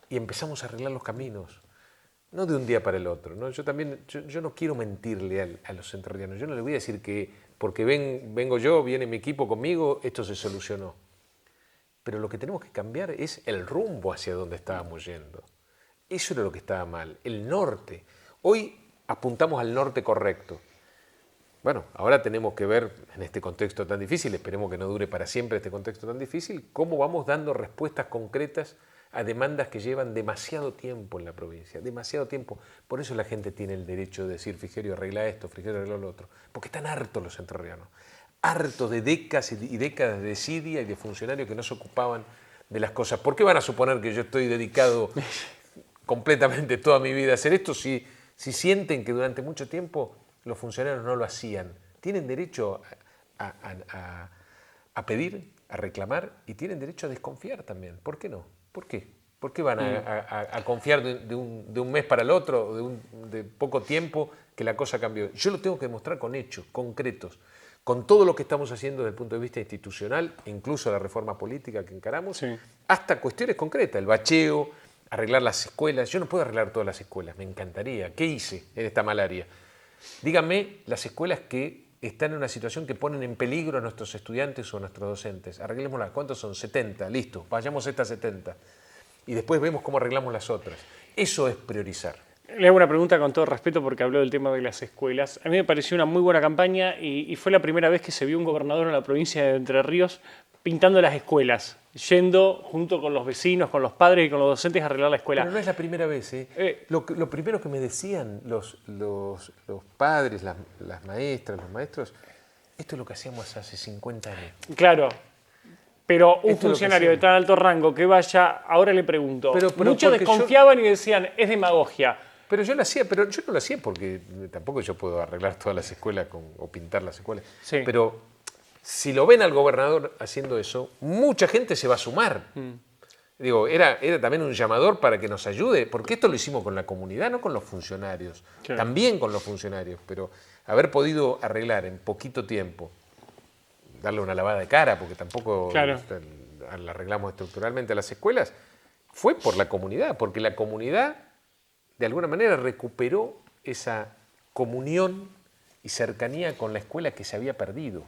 Speaker 1: y empezamos a arreglar los caminos. No de un día para el otro, ¿no? Yo no quiero mentirle a los entrerrianos. Yo no le voy a decir que porque vengo yo, viene mi equipo conmigo, esto se solucionó. Pero lo que tenemos que cambiar es el rumbo hacia donde estábamos yendo. Eso era lo que estaba mal, el norte. Hoy apuntamos al norte correcto. Bueno, ahora tenemos que ver en este contexto tan difícil, esperemos que no dure para siempre este contexto tan difícil, cómo vamos dando respuestas concretas a demandas que llevan demasiado tiempo en la provincia, demasiado tiempo. Por eso la gente tiene el derecho de decir, Frigerio, arregla esto, Frigerio, arregla lo otro. Porque están hartos los entrerrianos, hartos de décadas y décadas de desidia y de funcionarios que no se ocupaban de las cosas. ¿Por qué van a suponer que yo estoy dedicado completamente toda mi vida a hacer esto si sienten que durante mucho tiempo los funcionarios no lo hacían? Tienen derecho a pedir, a reclamar y tienen derecho a desconfiar también. ¿Por qué no? ¿Por qué? ¿Por qué van a confiar de un mes para el otro, de poco tiempo, que la cosa cambió? Yo lo tengo que demostrar con hechos concretos, con todo lo que estamos haciendo desde el punto de vista institucional, incluso la reforma política que encaramos, sí, hasta cuestiones concretas, el bacheo, arreglar las escuelas. Yo no puedo arreglar todas las escuelas, me encantaría. ¿Qué hice en esta malaria? Díganme las escuelas que están en una situación que ponen en peligro a nuestros estudiantes o a nuestros docentes. Arreglémoslas. ¿Cuántos son? 70. Listo, vayamos a estas 70. Y después vemos cómo arreglamos las otras. Eso es priorizar.
Speaker 2: Le hago una pregunta con todo respeto porque habló del tema de las escuelas. A mí me pareció una muy buena campaña y fue la primera vez que se vio un gobernador en la provincia de Entre Ríos pintando las escuelas, yendo junto con los vecinos, con los padres y con los docentes a arreglar la escuela.
Speaker 1: Pero no es la primera vez. Lo primero que me decían los padres, las maestras, los maestros, esto es lo que hacíamos hace 50 años.
Speaker 2: Claro. Pero un funcionario de tan alto rango que vaya, ahora le pregunto, pero muchos desconfiaban y decían, es demagogia.
Speaker 1: Pero yo lo hacía, pero yo no lo hacía porque tampoco yo puedo arreglar todas las escuelas o pintar las escuelas. Sí. Pero si lo ven al gobernador haciendo eso, mucha gente se va a sumar. Digo, era también un llamador para que nos ayude, porque esto lo hicimos con la comunidad, no con los funcionarios. Claro. También con los funcionarios, pero haber podido arreglar en poquito tiempo, darle una lavada de cara, porque tampoco la arreglamos estructuralmente a las escuelas, fue por la comunidad, porque la comunidad de alguna manera recuperó esa comunión y cercanía con la escuela que se había perdido.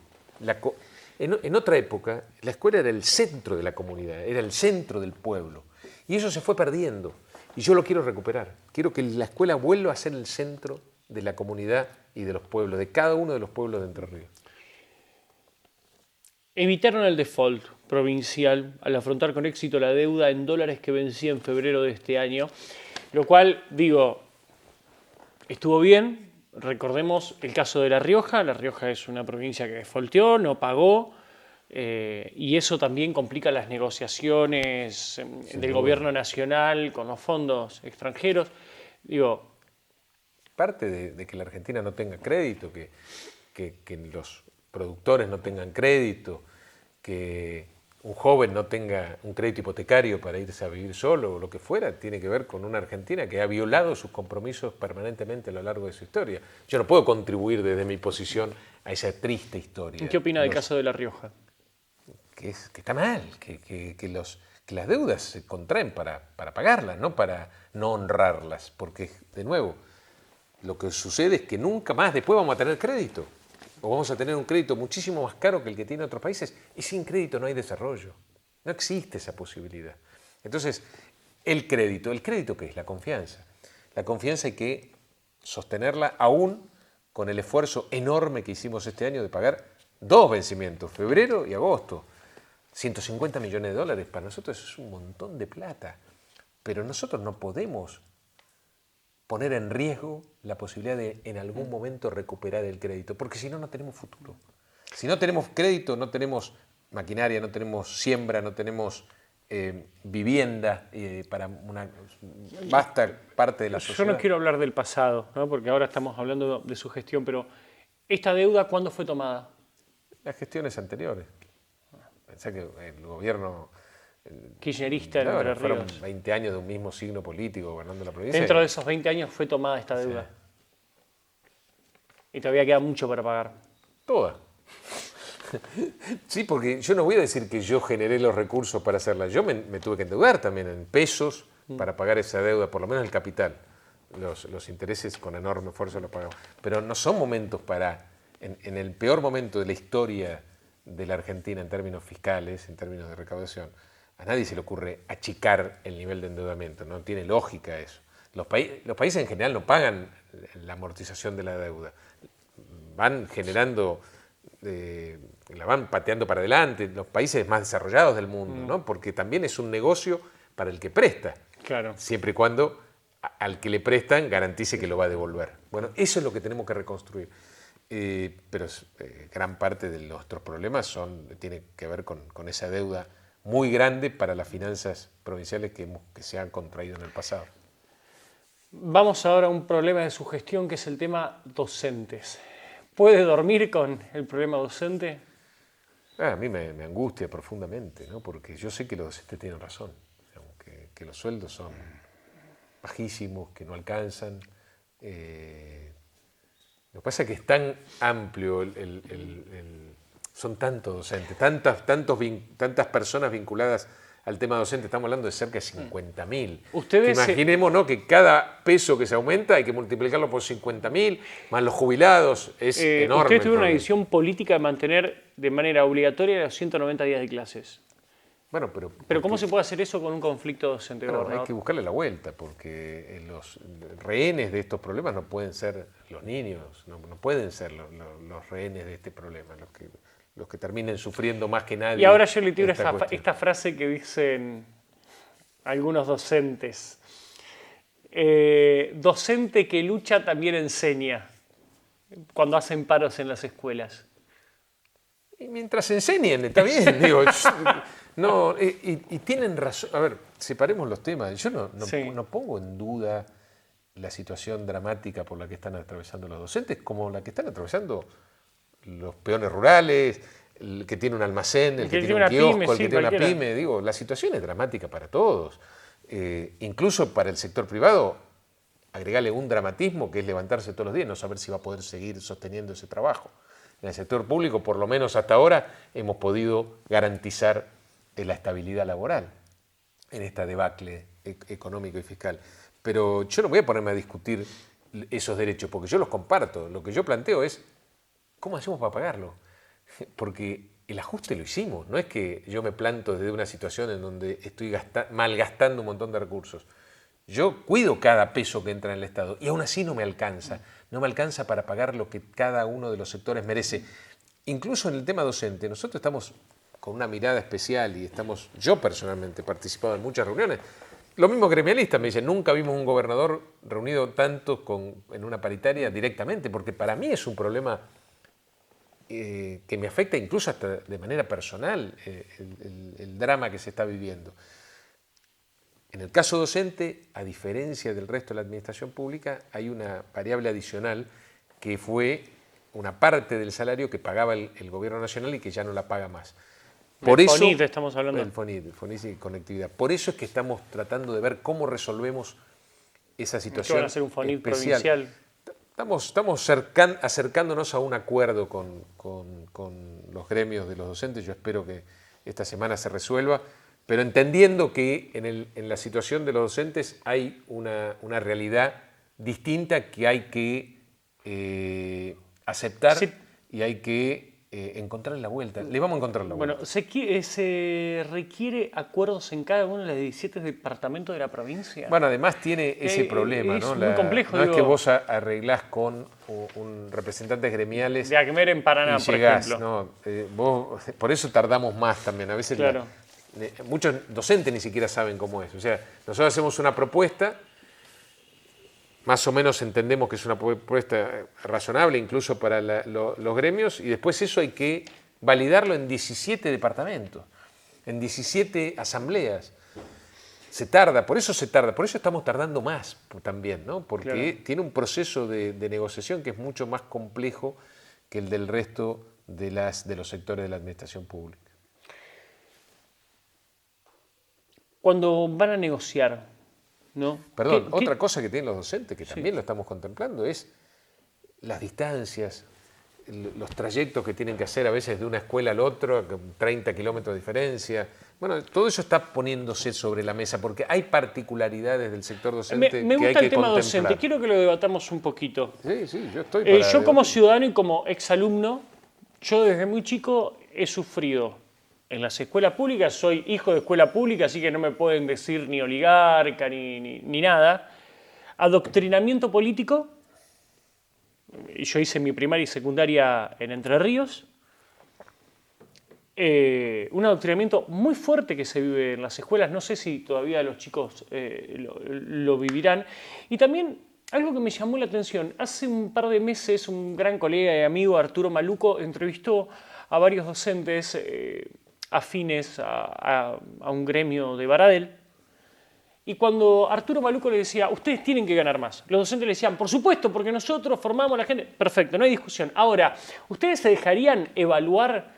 Speaker 1: En otra época, la escuela era el centro de la comunidad, era el centro del pueblo, y eso se fue perdiendo, y yo lo quiero recuperar. Quiero que la escuela vuelva a ser el centro de la comunidad y de los pueblos, de cada uno de los pueblos de Entre Ríos.
Speaker 2: Evitaron el default provincial al afrontar con éxito la deuda en dólares que vencía en febrero de este año, lo cual, digo, estuvo bien. Recordemos el caso de La Rioja. La Rioja es una provincia que defaulteó, no pagó, y eso también complica las negociaciones del gobierno nacional con los fondos extranjeros. Digo,
Speaker 1: parte de que la Argentina no tenga crédito, que los productores no tengan crédito, que un joven no tenga un crédito hipotecario para irse a vivir solo o lo que fuera, tiene que ver con una Argentina que ha violado sus compromisos permanentemente a lo largo de su historia. Yo no puedo contribuir desde mi posición a esa triste historia.
Speaker 2: ¿Qué opina del caso de La Rioja?
Speaker 1: Que está mal, que las deudas se contraen para pagarlas, no para no honrarlas, porque, de nuevo, lo que sucede es que nunca más después vamos a tener crédito. O vamos a tener un crédito muchísimo más caro que el que tienen otros países, y sin crédito no hay desarrollo. No existe esa posibilidad. Entonces, ¿el crédito qué es? La confianza. La confianza hay que sostenerla aún con el esfuerzo enorme que hicimos este año de pagar 2 vencimientos, febrero y agosto. 150 millones de dólares, para nosotros eso es un montón de plata. Pero nosotros no podemos poner en riesgo la posibilidad de en algún momento recuperar el crédito, porque si no, no tenemos futuro. Si no tenemos crédito, no tenemos maquinaria, no tenemos siembra, no tenemos vivienda para una vasta parte de la sociedad.
Speaker 2: Yo no quiero hablar del pasado, ¿no? Porque ahora estamos hablando de su gestión, pero ¿esta deuda cuándo fue tomada?
Speaker 1: Las gestiones anteriores. Pensá que el gobierno
Speaker 2: Kirchnerista en
Speaker 1: claro,
Speaker 2: Entre
Speaker 1: fueron
Speaker 2: Ríos.
Speaker 1: 20 años de un mismo signo político gobernando la provincia.
Speaker 2: Dentro de esos 20 años fue tomada esta deuda. Y todavía queda mucho para pagar.
Speaker 1: Toda. Sí, porque yo no voy a decir que yo generé los recursos para hacerla. Yo me tuve que endeudar también en pesos para pagar esa deuda, por lo menos el capital. Los intereses con enorme esfuerzo los pagamos. Pero no son momentos para, en el peor momento de la historia de la Argentina en términos fiscales, en términos de recaudación, a nadie se le ocurre achicar el nivel de endeudamiento. No tiene lógica eso. Los países en general no pagan la amortización de la deuda. Van generando, la van pateando para adelante, los países más desarrollados del mundo, ¿no? Porque también es un negocio para el que presta,
Speaker 2: Claro.
Speaker 1: siempre y cuando al que le prestan garantice que lo va a devolver. Bueno, eso es lo que tenemos que reconstruir. Pero gran parte de nuestros problemas tiene que ver con esa deuda muy grande para las finanzas provinciales que se han contraído en el pasado.
Speaker 2: Vamos ahora a un problema de su gestión, que es el tema docentes. ¿Puede dormir con el problema docente?
Speaker 1: A mí me angustia profundamente, ¿no? Porque yo sé que los docentes tienen razón, digamos, que los sueldos son bajísimos, que no alcanzan. Lo que pasa es que es tan amplio, son tantos docentes, tantas personas vinculadas al tema docente, estamos hablando de cerca de 50.000.
Speaker 2: Ustedes
Speaker 1: imaginemos, ¿no?, que cada peso que se aumenta hay que multiplicarlo por 50.000, más los jubilados, es enorme.
Speaker 2: Ustedes tuvieron una decisión política de mantener de manera obligatoria los 190 días de clases.
Speaker 1: Bueno,
Speaker 2: Pero ¿cómo se puede hacer eso con un conflicto docente, gobernador?
Speaker 1: Hay que buscarle la vuelta, porque los rehenes de estos problemas no pueden ser los niños, no pueden ser los rehenes de este problema, los que terminen sufriendo más que nadie.
Speaker 2: Y ahora yo le tiro
Speaker 1: esta
Speaker 2: esta frase que dicen algunos docentes. Docente que lucha también enseña cuando hacen paros en las escuelas.
Speaker 1: Y mientras enseñen, está bien, digo. No, y tienen razón. A ver, separemos los temas. Yo no pongo en duda la situación dramática por la que están atravesando los docentes, como la que están atravesando los peones rurales, el que tiene un almacén, el que tiene un kiosco, el que tiene una pyme. Digo, la situación es dramática para todos. Incluso para el sector privado, agregarle un dramatismo que es levantarse todos los días, no saber si va a poder seguir sosteniendo ese trabajo. En el sector público, por lo menos hasta ahora, hemos podido garantizar la estabilidad laboral en esta debacle económico y fiscal. Pero yo no voy a ponerme a discutir esos derechos, porque yo los comparto. Lo que yo planteo es, ¿cómo hacemos para pagarlo? Porque el ajuste lo hicimos. No es que yo me planto desde una situación en donde estoy malgastando un montón de recursos. Yo cuido cada peso que entra en el Estado y aún así no me alcanza. No me alcanza para pagar lo que cada uno de los sectores merece. Incluso en el tema docente, nosotros estamos con una mirada especial y yo personalmente he participado en muchas reuniones. Lo mismo gremialistas me dicen, nunca vimos un gobernador reunido tanto en una paritaria directamente, porque para mí es un problema que me afecta incluso hasta de manera personal, el drama que se está viviendo. En el caso docente, a diferencia del resto de la administración pública, hay una variable adicional que fue una parte del salario que pagaba el gobierno nacional y que ya no la paga más.
Speaker 2: Por eso, FONIT estamos hablando.
Speaker 1: El FONIT y conectividad. Por eso es que estamos tratando de ver cómo resolvemos esa situación.
Speaker 2: ¿Qué van a hacer un FONIT provincial?
Speaker 1: Estamos acercándonos a un acuerdo con los gremios de los docentes. Yo espero que esta semana se resuelva, pero entendiendo que en la situación de los docentes hay una realidad distinta que hay que aceptar, sí, y hay que encontrar la vuelta. Le vamos a encontrar la vuelta.
Speaker 2: Bueno, se requiere acuerdos en cada uno de los 17 departamentos de la provincia.
Speaker 1: Bueno, además tiene ese problema,
Speaker 2: es
Speaker 1: ¿no?
Speaker 2: muy complejo.
Speaker 1: No es que vos arreglás con representantes gremiales
Speaker 2: de Acmer en Paraná,
Speaker 1: y
Speaker 2: por
Speaker 1: llegás,
Speaker 2: ejemplo.
Speaker 1: ¿no? Por eso tardamos más también. A veces
Speaker 2: claro.
Speaker 1: Muchos docentes ni siquiera saben cómo es. O sea, nosotros hacemos una propuesta, más o menos entendemos que es una propuesta razonable incluso para los gremios, y después eso hay que validarlo en 17 departamentos. en 17 asambleas. Se tarda, por eso estamos tardando más también, ¿no? Porque
Speaker 2: Claro.
Speaker 1: tiene un proceso de negociación que es mucho más complejo que el del resto de los sectores de la administración pública.
Speaker 2: Cuando van a negociar, ¿no?
Speaker 1: Perdón, otra cosa que tienen los docentes, que
Speaker 2: Sí.
Speaker 1: también lo estamos contemplando, es las distancias, los trayectos que tienen que hacer a veces de una escuela al otro, con 30 kilómetros de diferencia. Bueno, todo eso está poniéndose sobre la mesa porque hay particularidades del sector docente
Speaker 2: Me
Speaker 1: que hay
Speaker 2: gusta
Speaker 1: que
Speaker 2: el tema
Speaker 1: contemplar.
Speaker 2: docente, quiero que lo debatamos un poquito.
Speaker 1: Sí, yo estoy para
Speaker 2: Yo como
Speaker 1: debatir.
Speaker 2: ciudadano y como exalumno, yo desde muy chico he sufrido en las escuelas públicas, soy hijo de escuela pública, así que no me pueden decir ni oligarca ni nada. Adoctrinamiento político, y yo hice mi primaria y secundaria en Entre Ríos. Un adoctrinamiento muy fuerte que se vive en las escuelas, no sé si todavía los chicos lo vivirán. Y también algo que me llamó la atención, hace un par de meses un gran colega y amigo, Arturo Maluco, entrevistó a varios docentes afines a un gremio de Baradel. Y cuando Arturo Maluco le decía, ustedes tienen que ganar más, los docentes le decían, por supuesto, porque nosotros formamos a la gente. Perfecto, no hay discusión. Ahora, ¿ustedes se dejarían evaluar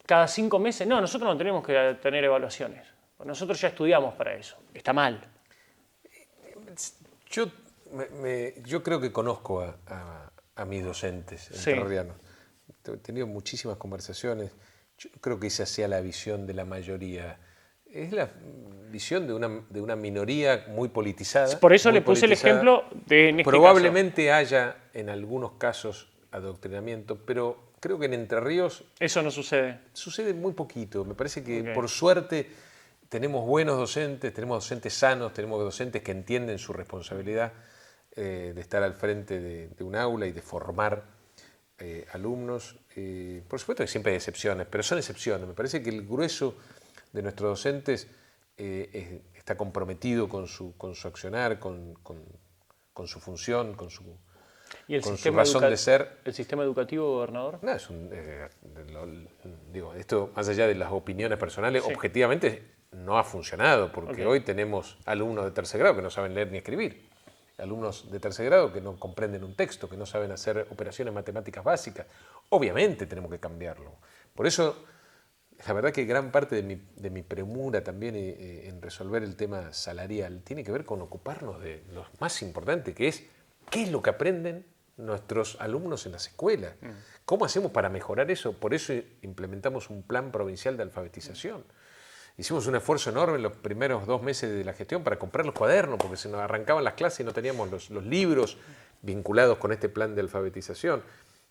Speaker 2: cada 5 meses? No, nosotros no tenemos que tener evaluaciones. Nosotros ya estudiamos para eso. Está mal.
Speaker 1: Yo creo que conozco a mis docentes
Speaker 2: Sí.
Speaker 1: entrerrianos. He tenido muchísimas conversaciones. Yo creo que esa sea la visión de la mayoría. Es la visión de una minoría muy politizada.
Speaker 2: Por eso
Speaker 1: muy
Speaker 2: le puse el
Speaker 1: politizada.
Speaker 2: ejemplo de en este
Speaker 1: Probablemente haya en algunos casos adoctrinamiento, pero creo que en Entre Ríos
Speaker 2: caso. Eso no sucede.
Speaker 1: sucede muy poquito. Me parece que
Speaker 2: Ok.
Speaker 1: por suerte tenemos buenos docentes, tenemos docentes sanos, tenemos docentes que entienden su responsabilidad de estar al frente de un aula y de formar alumnos. Por supuesto que siempre hay excepciones, pero son excepciones. Me parece que el grueso de nuestros docentes está comprometido con su accionar, con su función, con su
Speaker 2: ¿Y el
Speaker 1: con su
Speaker 2: sistema,
Speaker 1: razón de ser.
Speaker 2: el sistema educativo, gobernador?
Speaker 1: No, digo, esto más allá de las opiniones personales,
Speaker 2: Sí.
Speaker 1: objetivamente no ha funcionado, porque
Speaker 2: Ok.
Speaker 1: hoy tenemos alumnos de tercer grado que no saben leer ni escribir, alumnos de tercer grado que no comprenden un texto, que no saben hacer operaciones matemáticas básicas. Obviamente tenemos que cambiarlo. Por eso, la verdad que gran parte de mi premura también en resolver el tema salarial tiene que ver con ocuparnos de lo más importante, que es qué es lo que aprenden nuestros alumnos en las escuelas. ¿Cómo hacemos para mejorar eso? Por eso implementamos un plan provincial de alfabetización. Hicimos un esfuerzo enorme en los primeros 2 meses de la gestión para comprar los cuadernos, porque se nos arrancaban las clases y no teníamos los libros vinculados con este plan de alfabetización.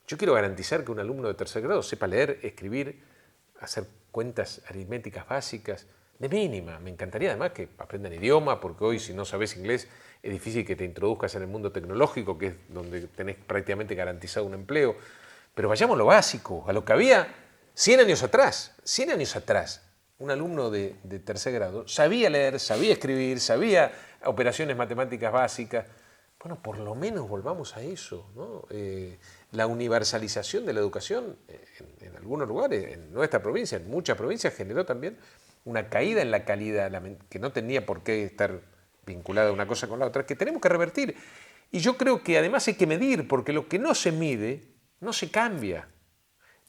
Speaker 1: Yo quiero garantizar que un alumno de tercer grado sepa leer, escribir, hacer cuentas aritméticas básicas, de mínima. Me encantaría además que aprendan idioma, porque hoy si no sabes inglés es difícil que te introduzcas en el mundo tecnológico, que es donde tenés prácticamente garantizado un empleo. Pero vayamos a lo básico, a lo que había 100 años atrás. 100 años atrás, un alumno de tercer grado sabía leer, sabía escribir, sabía operaciones matemáticas básicas. Bueno, por lo menos volvamos a eso, ¿no? La universalización de la educación en algunos lugares, en nuestra provincia, en muchas provincias, generó también una caída en la calidad, que no tenía por qué estar vinculada una cosa con la otra, que tenemos que revertir. Y yo creo que además hay que medir, porque lo que no se mide no se cambia.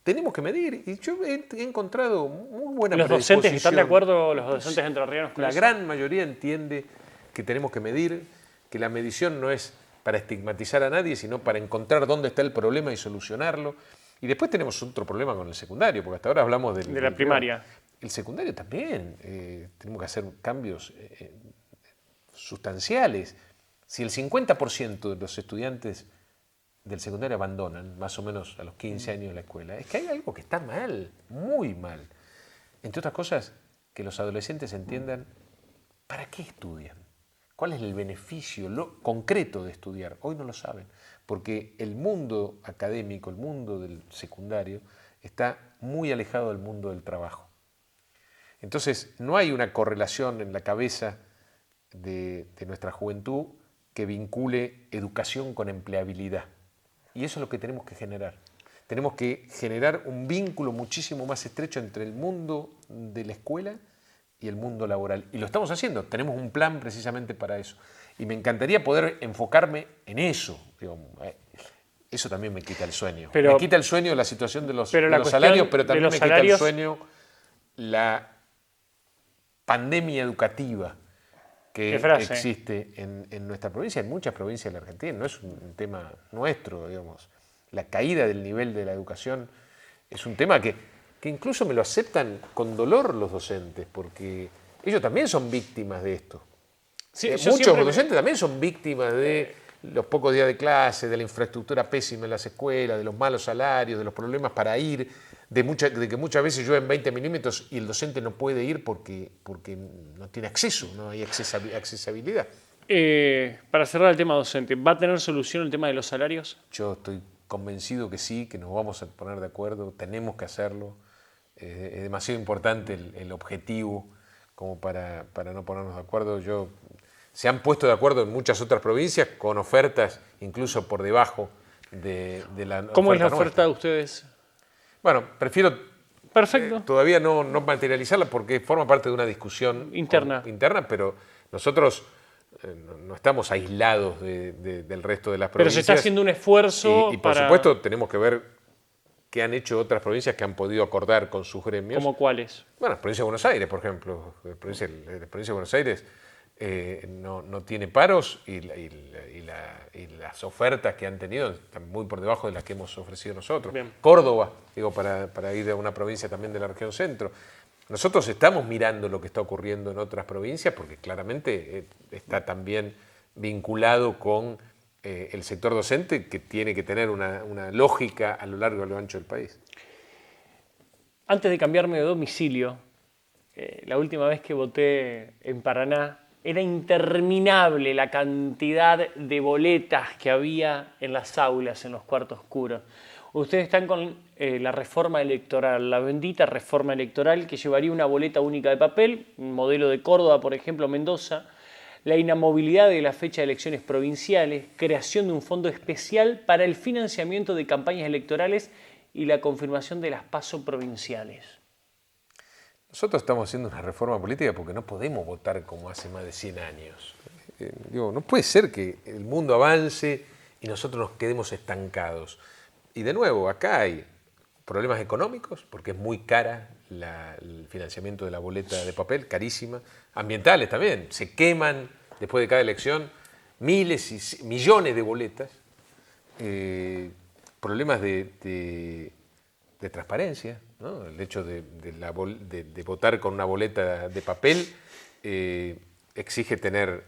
Speaker 1: Tenemos que medir. Y yo he encontrado muy buena
Speaker 2: ¿Los docentes están de
Speaker 1: predisposición.
Speaker 2: acuerdo, los docentes entrerrianos, con
Speaker 1: La
Speaker 2: eso?
Speaker 1: gran mayoría entiende que tenemos que medir, que la medición no es para estigmatizar a nadie, sino para encontrar dónde está el problema y solucionarlo. Y después tenemos otro problema con el secundario, porque hasta ahora hablamos
Speaker 2: De la primaria.
Speaker 1: El secundario también. Tenemos que hacer cambios sustanciales. Si el 50% de los estudiantes del secundario abandonan, más o menos a los 15 años la escuela, es que hay algo que está mal, muy mal. Entre otras cosas, que los adolescentes entiendan para qué estudian, cuál es el beneficio concreto de estudiar. Hoy no lo saben, porque el mundo académico, el mundo del secundario, está muy alejado del mundo del trabajo. Entonces, no hay una correlación en la cabeza de nuestra juventud que vincule educación con empleabilidad. Y eso es lo que tenemos que generar. tenemos que generar un vínculo muchísimo más estrecho entre el mundo de la escuela y el mundo laboral. Y lo estamos haciendo, tenemos un plan precisamente para eso. Y me encantaría poder enfocarme en eso. Digo, eso también me quita el sueño. Me quita el sueño la situación de los salarios, pero también me quita el sueño la pandemia educativa que existe en nuestra provincia, en muchas provincias de la Argentina. No es un tema nuestro, digamos. La caída del nivel de la educación es un tema que incluso me lo aceptan con dolor los docentes, porque ellos también son víctimas de esto. Sí, muchos docentes también son víctimas de los pocos días de clase, de la infraestructura pésima en las escuelas, de los malos salarios, de los problemas para ir, de que muchas veces llueven 20 milímetros y el docente no puede ir porque no tiene acceso, no hay accesibilidad.
Speaker 2: Para cerrar el tema docente, ¿va a tener solución el tema de los salarios?
Speaker 1: Yo estoy convencido que sí, que nos vamos a poner de acuerdo, tenemos que hacerlo. Es demasiado importante el objetivo como para no ponernos de acuerdo. Se han puesto de acuerdo en muchas otras provincias con ofertas incluso por debajo de la oferta.
Speaker 2: ¿Cómo es la oferta de ustedes?
Speaker 1: Bueno, prefiero todavía no materializarla porque forma parte de una discusión interna, pero nosotros no estamos aislados del resto de las provincias.
Speaker 2: Pero se está haciendo un esfuerzo
Speaker 1: y por supuesto tenemos que ver qué han hecho otras provincias que han podido acordar con sus gremios.
Speaker 2: ¿Cómo cuáles?
Speaker 1: Bueno, la provincia de Buenos Aires, por ejemplo. La provincia de Buenos Aires no tiene paros y las ofertas que han tenido están muy por debajo de las que hemos ofrecido nosotros. Bien. Córdoba, digo, para ir a una provincia también de la región centro. Nosotros estamos mirando lo que está ocurriendo en otras provincias porque claramente está también vinculado con el sector docente, que tiene que tener una lógica a lo largo y a lo ancho del país.
Speaker 2: Antes de cambiarme de domicilio, la última vez que voté en Paraná, era interminable la cantidad de boletas que había en las aulas, en los cuartos oscuros. Ustedes están con la reforma electoral, la bendita reforma electoral que llevaría una boleta única de papel, un modelo de Córdoba, por ejemplo, Mendoza, la inamovilidad de la fecha de elecciones provinciales, creación de un fondo especial para el financiamiento de campañas electorales y la confirmación de las PASO provinciales.
Speaker 1: Nosotros estamos haciendo una reforma política porque no podemos votar como hace más de 100 años. No puede ser que el mundo avance y nosotros nos quedemos estancados. Y de nuevo, acá hay problemas económicos, porque es muy cara el financiamiento de la boleta de papel, carísima. Ambientales también, se queman después de cada elección miles y millones de boletas. Problemas de transparencia, ¿no? El hecho de votar con una boleta de papel exige tener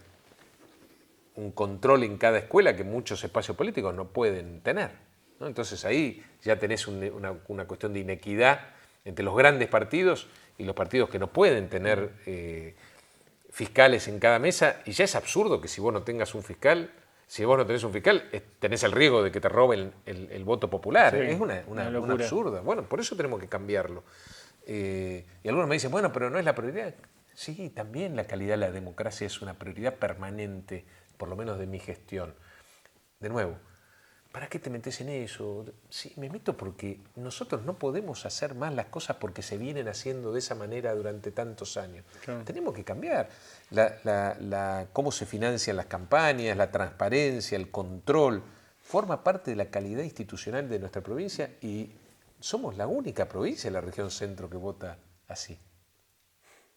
Speaker 1: un control en cada escuela que muchos espacios políticos no pueden tener, ¿no? Entonces ahí ya tenés una cuestión de inequidad entre los grandes partidos y los partidos que no pueden tener fiscales en cada mesa, y ya es absurdo que si vos no tengas un fiscal, si vos no tenés un fiscal, tenés el riesgo de que te roben el voto popular. Sí, es una absurda. Bueno, por eso tenemos que cambiarlo. Y algunos me dicen, bueno, pero no es la prioridad. Sí, también la calidad de la democracia es una prioridad permanente, por lo menos de mi gestión. De nuevo, ¿para qué te metes en eso? Sí, me meto porque nosotros no podemos hacer más las cosas porque se vienen haciendo de esa manera durante tantos años. Claro. Tenemos que cambiar cómo se financian las campañas, la transparencia, el control. Forma parte de la calidad institucional de nuestra provincia y somos la única provincia de la región centro que vota así.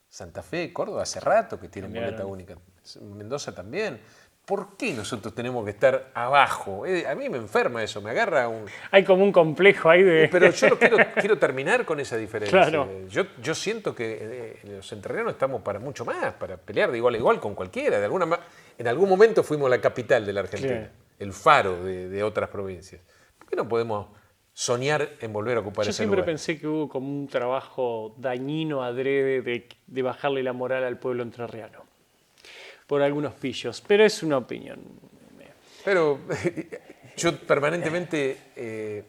Speaker 1: Santa Fe, Córdoba, hace rato que tienen boleta única. Mendoza también. ¿Por qué nosotros tenemos que estar abajo? A mí me enferma eso, me agarra un...
Speaker 2: Hay como un complejo ahí de...
Speaker 1: Pero yo quiero terminar con esa diferencia. Claro. Yo siento que los entrerrianos estamos para mucho más, para pelear de igual a igual con cualquiera. En algún momento fuimos la capital de la Argentina, sí, el faro de otras provincias. ¿Por qué no podemos soñar en volver a ocupar ese lugar?
Speaker 2: Yo siempre pensé que hubo como un trabajo dañino, adrede, de bajarle la moral al pueblo entrerriano por algunos pillos, pero es una opinión.
Speaker 1: Pero yo permanentemente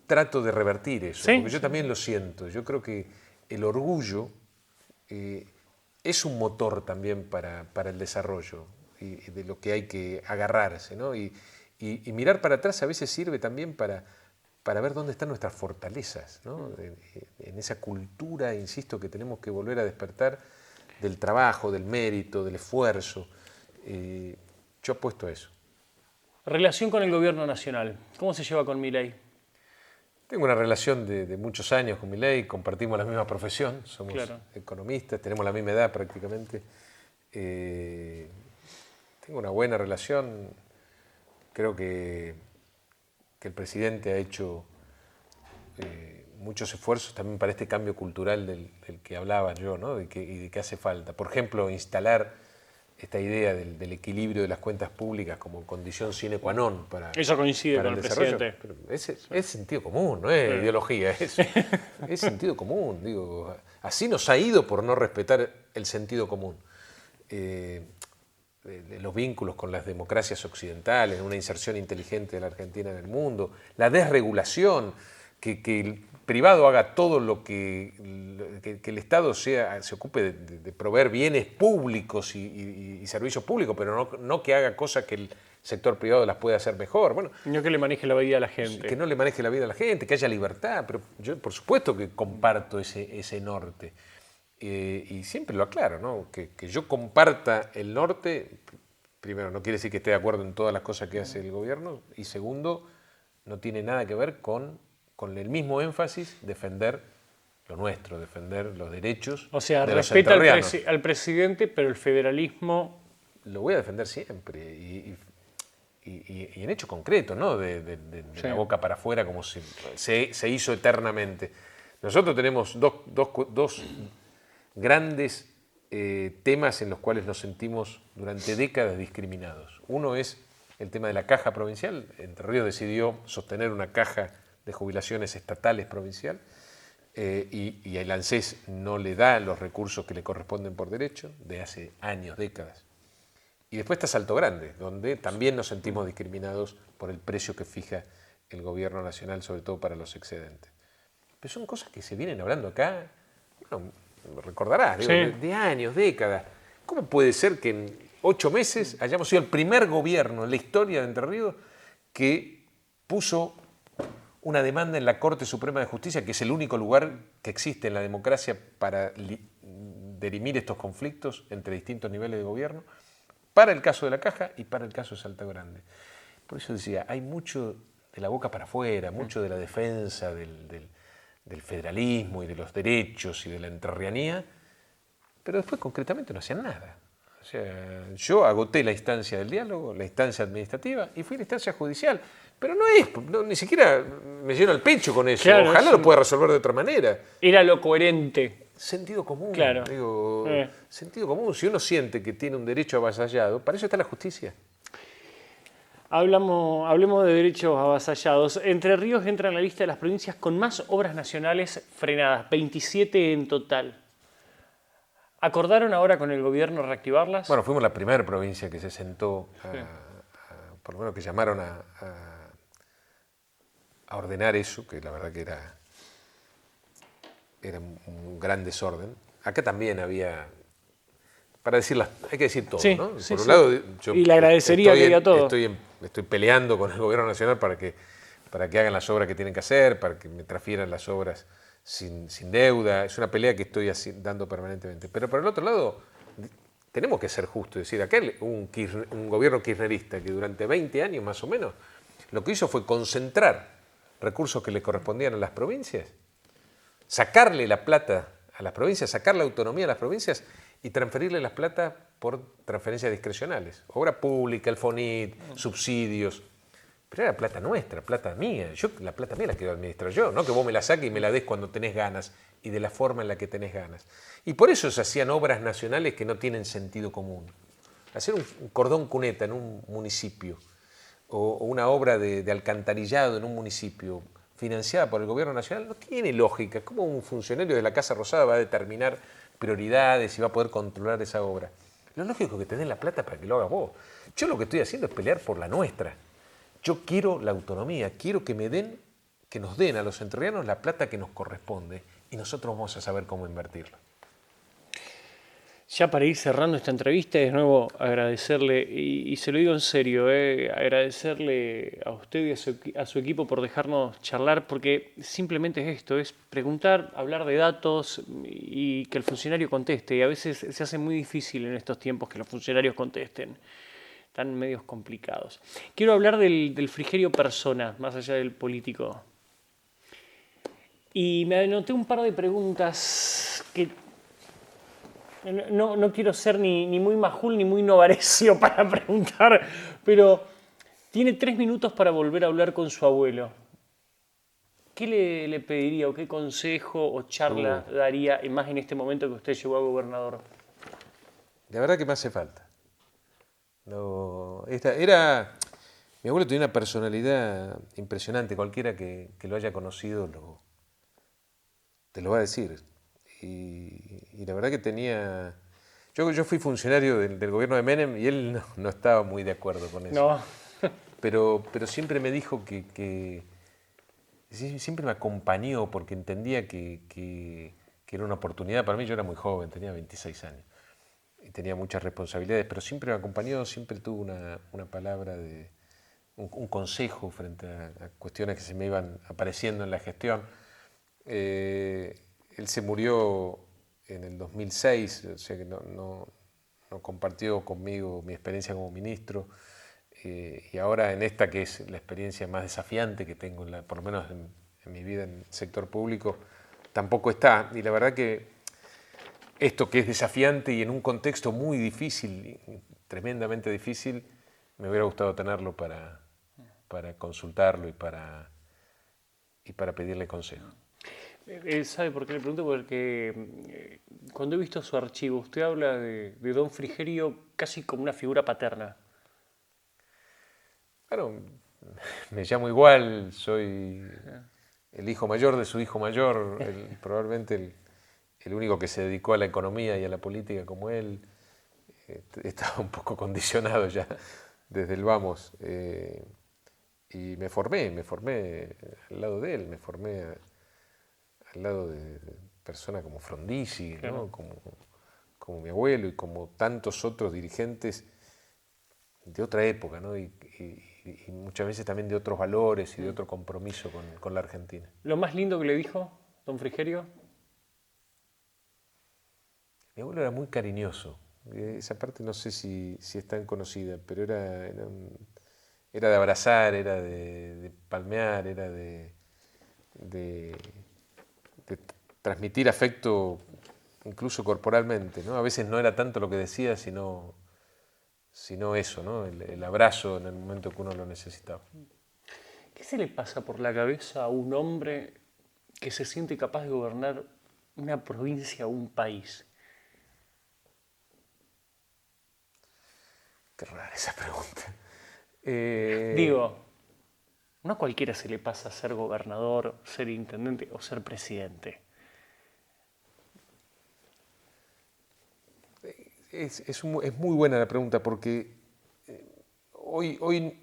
Speaker 1: trato de revertir eso, ¿sí? Porque yo también lo siento. Yo creo que el orgullo es un motor también para el desarrollo y de lo que hay que agarrarse, ¿no? Y mirar para atrás a veces sirve también para para ver dónde están nuestras fortalezas, ¿no? En esa cultura, insisto, que tenemos que volver a despertar del trabajo, del mérito, del esfuerzo. Yo apuesto a eso.
Speaker 2: Relación con el gobierno nacional. ¿Cómo se lleva con Milei?
Speaker 1: Tengo una relación de muchos años con Milei, compartimos la misma profesión, somos economistas, tenemos la misma edad prácticamente. Tengo una buena relación, creo que el presidente ha hecho muchos esfuerzos también para este cambio cultural del que hablaba yo, ¿no? y de que hace falta. Por ejemplo, instalar esta idea del equilibrio de las cuentas públicas como condición sine qua non para
Speaker 2: Eso coincide
Speaker 1: para
Speaker 2: con el
Speaker 1: desarrollo.
Speaker 2: presidente.
Speaker 1: Pero es sentido común, no es ideología, es sentido común. Digo, así nos ha ido por no respetar el sentido común. Los vínculos con las democracias occidentales, una inserción inteligente de la Argentina en el mundo, la desregulación, que el privado haga todo lo que el Estado se ocupe de proveer bienes públicos y servicios públicos, pero no que haga cosas que el sector privado las pueda hacer mejor. Bueno,
Speaker 2: no que le maneje la vida a la gente.
Speaker 1: Que no le maneje la vida a la gente, que haya libertad, pero yo por supuesto que comparto ese norte. Y siempre lo aclaro, ¿no? Que yo comparta el norte, primero, no quiere decir que esté de acuerdo en todas las cosas que hace el gobierno, y segundo, no tiene nada que ver con el mismo énfasis defender lo nuestro, defender los derechos.
Speaker 2: O sea,
Speaker 1: de los
Speaker 2: respeta
Speaker 1: entrerrianos.
Speaker 2: al presidente, pero el federalismo...
Speaker 1: Lo voy a defender siempre, y en hecho concreto, ¿no? De la boca para afuera, como se hizo eternamente. Nosotros tenemos dos grandes temas en los cuales nos sentimos durante décadas discriminados. Uno es el tema de la caja provincial. Entre Ríos decidió sostener una caja de jubilaciones estatales provincial y el ANSES no le da los recursos que le corresponden por derecho de hace años, décadas. Y después está Salto Grande, donde también nos sentimos discriminados por el precio que fija el gobierno nacional, sobre todo para los excedentes. Pero son cosas que se vienen hablando acá, bueno, recordarás, de años, décadas. ¿Cómo puede ser que en 8 meses hayamos sido el primer gobierno en la historia de Entre Ríos que puso una demanda en la Corte Suprema de Justicia, que es el único lugar que existe en la democracia para dirimir estos conflictos entre distintos niveles de gobierno, para el caso de la Caja y para el caso de Salto Grande? Por eso decía, hay mucho de la boca para afuera, mucho de la defensa del federalismo y de los derechos y de la entrerrianía, pero después concretamente no hacían nada. O sea, yo agoté la instancia del diálogo, la instancia administrativa, y fui a la instancia judicial. Pero ni siquiera me lleno el pecho con eso.
Speaker 2: Claro,
Speaker 1: ojalá lo pueda resolver de otra manera.
Speaker 2: Era lo coherente.
Speaker 1: Sentido común.
Speaker 2: Claro.
Speaker 1: Sentido común. Si uno siente que tiene un derecho avasallado, para eso está la justicia.
Speaker 2: Hablemos de derechos avasallados. Entre Ríos entra en la lista de las provincias con más obras nacionales frenadas, 27 en total. ¿Acordaron ahora con el gobierno reactivarlas?
Speaker 1: Bueno, fuimos la primera provincia que se sentó, por lo menos que llamaron a ordenar eso, que la verdad que era un gran desorden. Acá también había, para decirlas, hay que decir todo, ¿no? Por un lado, yo
Speaker 2: y le agradecería que diga todo.
Speaker 1: Estoy peleando con el gobierno nacional para que hagan las obras que tienen que hacer, para que me transfieran las obras sin deuda. Es una pelea que estoy dando permanentemente. Pero por el otro lado, tenemos que ser justos. Es decir, acá un gobierno kirchnerista que durante 20 años más o menos lo que hizo fue concentrar recursos que le correspondían a las provincias, sacarle la plata a las provincias, sacar la autonomía a las provincias y transferirle las plata por transferencias discrecionales. Obra pública, el FONIT, subsidios. Pero era plata nuestra, plata mía. La plata mía la quiero administrar yo, no que vos me la saques y me la des cuando tenés ganas y de la forma en la que tenés ganas. Y por eso se hacían obras nacionales que no tienen sentido común. Hacer un cordón cuneta en un municipio o una obra de alcantarillado en un municipio financiada por el gobierno nacional no tiene lógica. ¿Cómo un funcionario de la Casa Rosada va a determinar prioridades y va a poder controlar esa obra? Lo lógico es que te den la plata para que lo hagas vos. Yo lo que estoy haciendo es pelear por la nuestra. Yo quiero la autonomía, quiero que nos den a los entrerrianos la plata que nos corresponde y nosotros vamos a saber cómo invertirla.
Speaker 2: Ya para ir cerrando esta entrevista, de nuevo agradecerle, y se lo digo en serio, agradecerle a usted y a su equipo por dejarnos charlar, porque simplemente es esto, es preguntar, hablar de datos y que el funcionario conteste. Y a veces se hace muy difícil en estos tiempos que los funcionarios contesten, están medios complicados. Quiero hablar del Frigerio persona, más allá del político. Y me anoté un par de preguntas que no quiero ser ni muy majul ni muy novarecio para preguntar, pero tiene 3 minutos para volver a hablar con su abuelo. ¿Qué le pediría o qué consejo o charla daría, y más en este momento que usted llegó a gobernador?
Speaker 1: La verdad que me hace falta. No, mi abuelo tenía una personalidad impresionante, cualquiera que lo haya conocido te lo va a decir. Y la verdad que tenía... Yo fui funcionario del gobierno de Menem y él no estaba muy de acuerdo con eso.
Speaker 2: No,
Speaker 1: Pero siempre me dijo siempre me acompañó porque entendía que era una oportunidad para mí. Yo era muy joven, tenía 26 años y tenía muchas responsabilidades, pero siempre me acompañó, siempre tuvo una palabra un consejo frente a cuestiones que se me iban apareciendo en la gestión. Él se murió en el 2006, o sea que no compartió conmigo mi experiencia como ministro. Y ahora en esta que es la experiencia más desafiante que tengo, por lo menos en mi vida en el sector público, tampoco está. Y la verdad que esto que es desafiante y en un contexto muy difícil, tremendamente difícil, me hubiera gustado tenerlo para consultarlo y para pedirle consejo.
Speaker 2: ¿Sabe por qué le pregunto? Porque cuando he visto su archivo, usted habla de don Frigerio casi como una figura paterna.
Speaker 1: Claro, me llamo igual, soy el hijo mayor de su hijo mayor, probablemente el único que se dedicó a la economía y a la política como él. Estaba un poco condicionado ya desde el vamos. Y me formé al lado de él, me formé al lado de personas como Frondizi,
Speaker 2: Claro.
Speaker 1: ¿no? Como mi abuelo y como tantos otros dirigentes de otra época, ¿no? Y muchas veces también de otros valores y de otro compromiso con la Argentina.
Speaker 2: ¿Lo más lindo que le dijo don Frigerio?
Speaker 1: Mi abuelo era muy cariñoso. Esa parte no sé si es tan conocida, pero era de abrazar, era de palmear, era de transmitir afecto incluso corporalmente, ¿no? A veces no era tanto lo que decía, sino eso, ¿no? El abrazo en el momento que uno lo necesitaba.
Speaker 2: ¿Qué se le pasa por la cabeza a un hombre que se siente capaz de gobernar una provincia o un país?
Speaker 1: Qué rara esa pregunta.
Speaker 2: Digo, no a cualquiera se le pasa ser gobernador, ser intendente o ser presidente.
Speaker 1: Es muy buena la pregunta porque hoy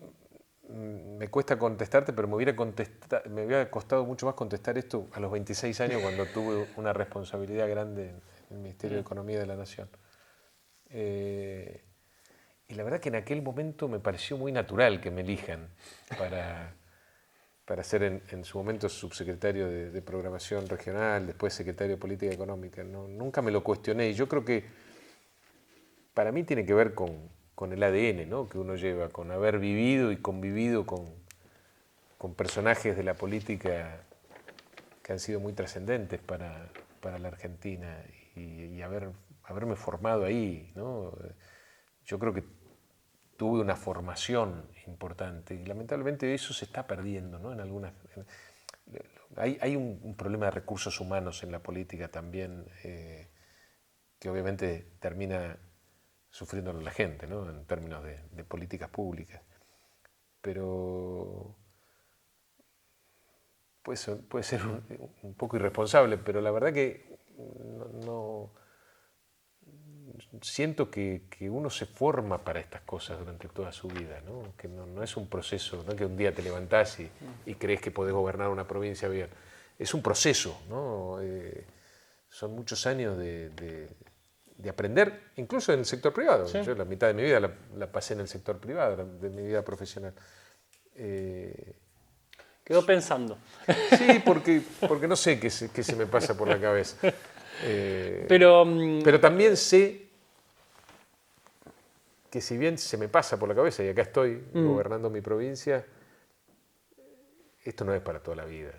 Speaker 1: me cuesta contestarte, pero me hubiera costado mucho más contestar esto a los 26 años cuando tuve una responsabilidad grande en el Ministerio de Economía de la Nación. Y la verdad que en aquel momento me pareció muy natural que me elijan para ser en su momento subsecretario de Programación Regional, después secretario de Política Económica. Nunca me lo cuestioné y yo creo que para mí tiene que ver con el ADN, ¿no? Que uno lleva, con haber vivido y convivido con personajes de la política que han sido muy trascendentes para la Argentina y haberme formado ahí, ¿no? Yo creo que tuve una formación importante y lamentablemente eso se está perdiendo, ¿no? Hay un problema de recursos humanos en la política también que obviamente termina sufriéndolo la gente, ¿no? En términos de políticas públicas. Pero puede ser un poco irresponsable, pero la verdad que siento que uno se forma para estas cosas durante toda su vida, ¿no? Que no es un proceso, no que un día te levantás y crees que podés gobernar una provincia bien. Es un proceso, ¿no? Son muchos años de de aprender, incluso en el sector privado.
Speaker 2: Sí.
Speaker 1: Yo la mitad de mi vida la pasé en el sector privado, de mi vida profesional.
Speaker 2: Quedó pensando.
Speaker 1: Sí, porque no sé qué se me pasa por la cabeza.
Speaker 2: Pero
Speaker 1: Pero también sé que si bien se me pasa por la cabeza y acá estoy gobernando mi provincia, esto no es para toda la vida.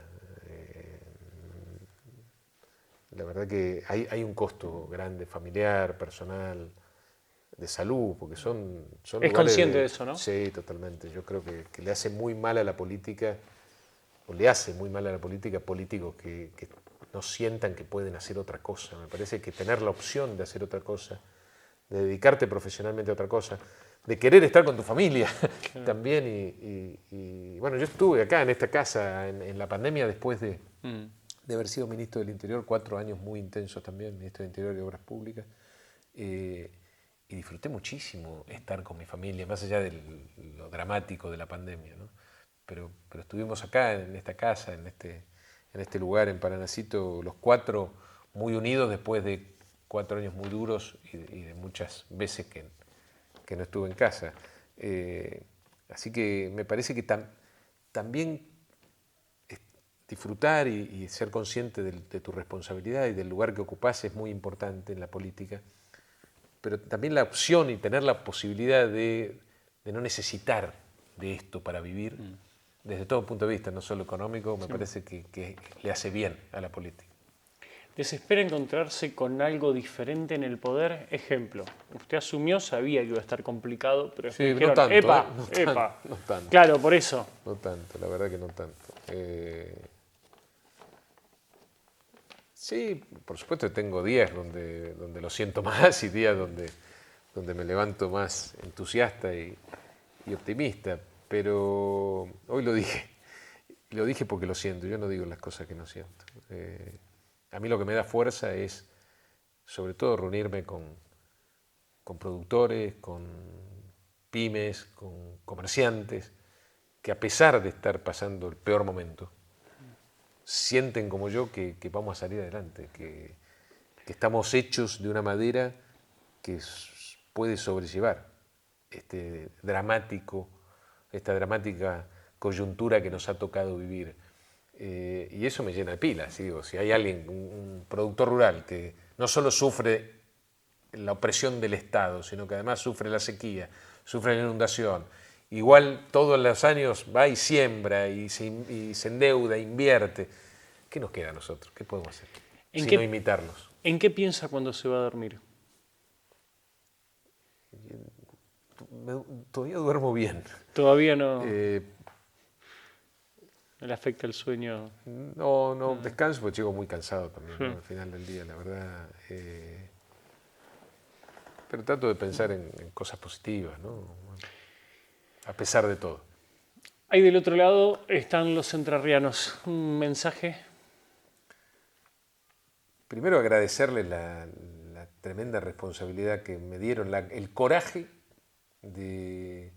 Speaker 1: La verdad que hay un costo grande, familiar, personal, de salud, porque son
Speaker 2: es
Speaker 1: lugares
Speaker 2: consciente de eso, ¿no?
Speaker 1: Sí, totalmente. Yo creo que le hace muy mal a la política, o le hace muy mal a la política políticos que no sientan que pueden hacer otra cosa. Me parece que tener la opción de hacer otra cosa, de dedicarte profesionalmente a otra cosa, de querer estar con tu familia también. Y bueno, yo estuve acá en esta casa en la pandemia después de haber sido ministro del Interior, 4 años muy intensos también, ministro del Interior y Obras Públicas. Y disfruté muchísimo estar con mi familia, más allá de lo dramático de la pandemia, ¿no? Pero estuvimos acá, en esta casa, en este lugar, en Paranacito, los 4 muy unidos después de 4 años muy duros y de muchas veces que no estuve en casa. Así que me parece que también disfrutar y ser consciente de tu responsabilidad y del lugar que ocupás es muy importante en la política, pero también la opción y tener la posibilidad de no necesitar de esto para vivir, desde todo punto de vista, no solo económico, me parece que le hace bien a la política.
Speaker 2: Desespera encontrarse con algo diferente en el poder. Ejemplo, usted asumió, sabía que iba a estar complicado, pero
Speaker 1: Sí,
Speaker 2: dijeron,
Speaker 1: no tanto,
Speaker 2: ¡epa!
Speaker 1: no
Speaker 2: ¡Epa!
Speaker 1: no tanto.
Speaker 2: Claro, por eso.
Speaker 1: No tanto, la verdad que no tanto. Sí, por supuesto que tengo días donde lo siento más y días donde me levanto más entusiasta y optimista, pero hoy lo dije porque lo siento, yo no digo las cosas que no siento. A mí lo que me da fuerza es sobre todo reunirme con productores, con pymes, con comerciantes, que a pesar de estar pasando el peor momento, sienten como yo que vamos a salir adelante, que estamos hechos de una madera que puede sobrellevar esta dramática coyuntura que nos ha tocado vivir. Y eso me llena de pilas, digo, si hay alguien, un productor rural que no solo sufre la opresión del Estado, sino que además sufre la sequía, sufre la inundación, igual todos los años va y siembra y se endeuda, invierte. ¿Qué nos queda a nosotros? ¿Qué podemos hacer?
Speaker 2: ¿En
Speaker 1: Sino
Speaker 2: qué,
Speaker 1: imitarlos.
Speaker 2: ¿En qué piensa cuando se va a dormir?
Speaker 1: Todavía duermo bien.
Speaker 2: Todavía no
Speaker 1: Eh,
Speaker 2: le afecta el sueño.
Speaker 1: no descanso porque llego muy cansado también, ¿no?
Speaker 2: Sí.
Speaker 1: Al final del día, la verdad. Pero trato de pensar en cosas positivas, ¿no? A pesar de todo.
Speaker 2: Ahí del otro lado están los entrerrianos. Un mensaje.
Speaker 1: Primero agradecerles la tremenda responsabilidad que me dieron, el coraje de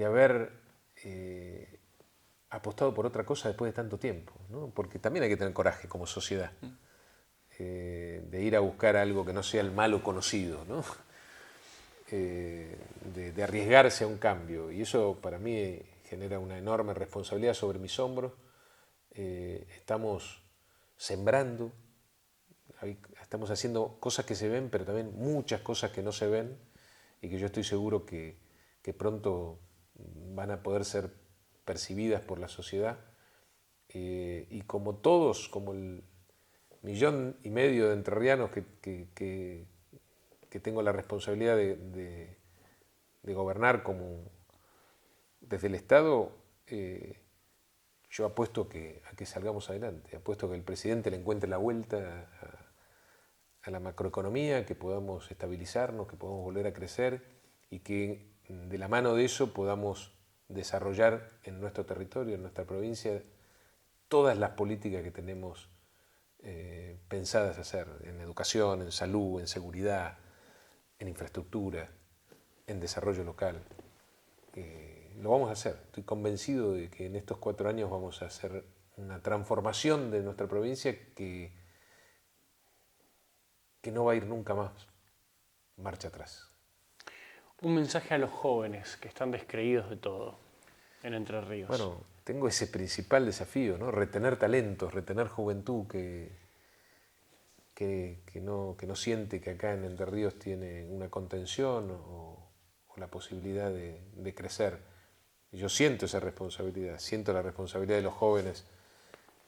Speaker 1: haber apostado por otra cosa después de tanto tiempo, ¿no? Porque también hay que tener coraje como sociedad, de ir a buscar algo que no sea el malo conocido, ¿no? De arriesgarse a un cambio. Y eso para mí genera una enorme responsabilidad sobre mis hombros. Estamos sembrando, estamos haciendo cosas que se ven, pero también muchas cosas que no se ven y que yo estoy seguro que pronto van a poder ser percibidas por la sociedad. Y como todos, como el 1,5 millones de entrerrianos que tengo la responsabilidad de gobernar desde el Estado, yo apuesto a que salgamos adelante, apuesto a que el presidente le encuentre la vuelta a la macroeconomía, que podamos estabilizarnos, que podamos volver a crecer y que de la mano de eso podamos desarrollar en nuestro territorio, en nuestra provincia, todas las políticas que tenemos pensadas hacer, en educación, en salud, en seguridad, en infraestructura, en desarrollo local. Lo vamos a hacer. Estoy convencido de que en estos 4 años vamos a hacer una transformación de nuestra provincia que que no va a ir nunca más marcha atrás.
Speaker 2: Un mensaje a los jóvenes que están descreídos de todo en Entre Ríos.
Speaker 1: Bueno, tengo ese principal desafío, ¿no? Retener talentos, retener juventud que no siente que acá en Entre Ríos tiene una contención o la posibilidad de crecer. Yo siento esa responsabilidad, siento la responsabilidad de los jóvenes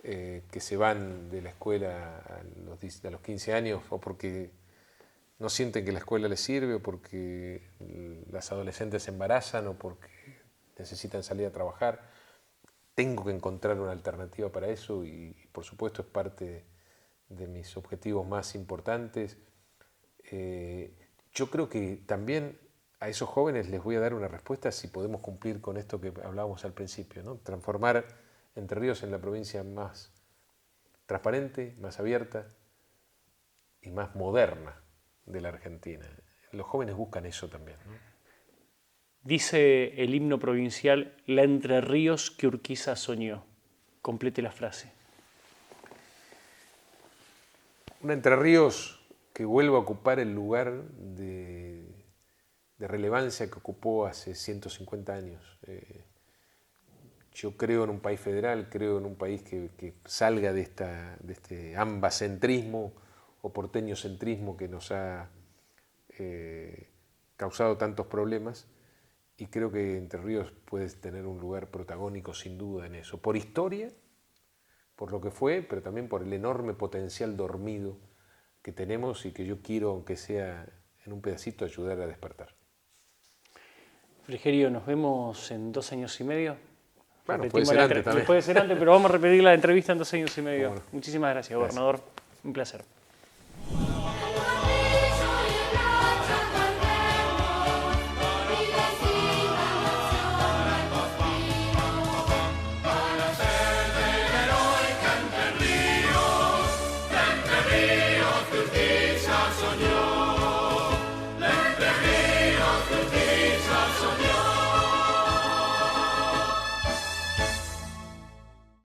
Speaker 1: que se van de la escuela a los 15 años o porque no sienten que la escuela les sirve o porque las adolescentes se embarazan o porque necesitan salir a trabajar. Tengo que encontrar una alternativa para eso y por supuesto es parte de mis objetivos más importantes. Yo creo que también a esos jóvenes les voy a dar una respuesta si podemos cumplir con esto que hablábamos al principio, ¿no? Transformar Entre Ríos en la provincia más transparente, más abierta y más moderna de la Argentina. Los jóvenes buscan eso también, ¿no?
Speaker 2: Dice el himno provincial, la Entre Ríos que Urquiza soñó. Complete la frase.
Speaker 1: Un Entre Ríos que vuelva a ocupar el lugar de relevancia que ocupó hace 150 años. Yo creo en un país federal, creo en un país que salga de este ambacentrismo o porteñocentrismo que nos ha causado tantos problemas y creo que Entre Ríos puede tener un lugar protagónico sin duda en eso, por historia, por lo que fue, pero también por el enorme potencial dormido que tenemos y que yo quiero, aunque sea en un pedacito, ayudar a despertar.
Speaker 2: Frigerio, nos vemos en 2 años y medio.
Speaker 1: Bueno, puede ser antes también.
Speaker 2: Puede ser antes, pero vamos a repetir la entrevista en 2 años y medio.
Speaker 1: Bueno.
Speaker 2: Muchísimas gracias, gobernador. Un placer.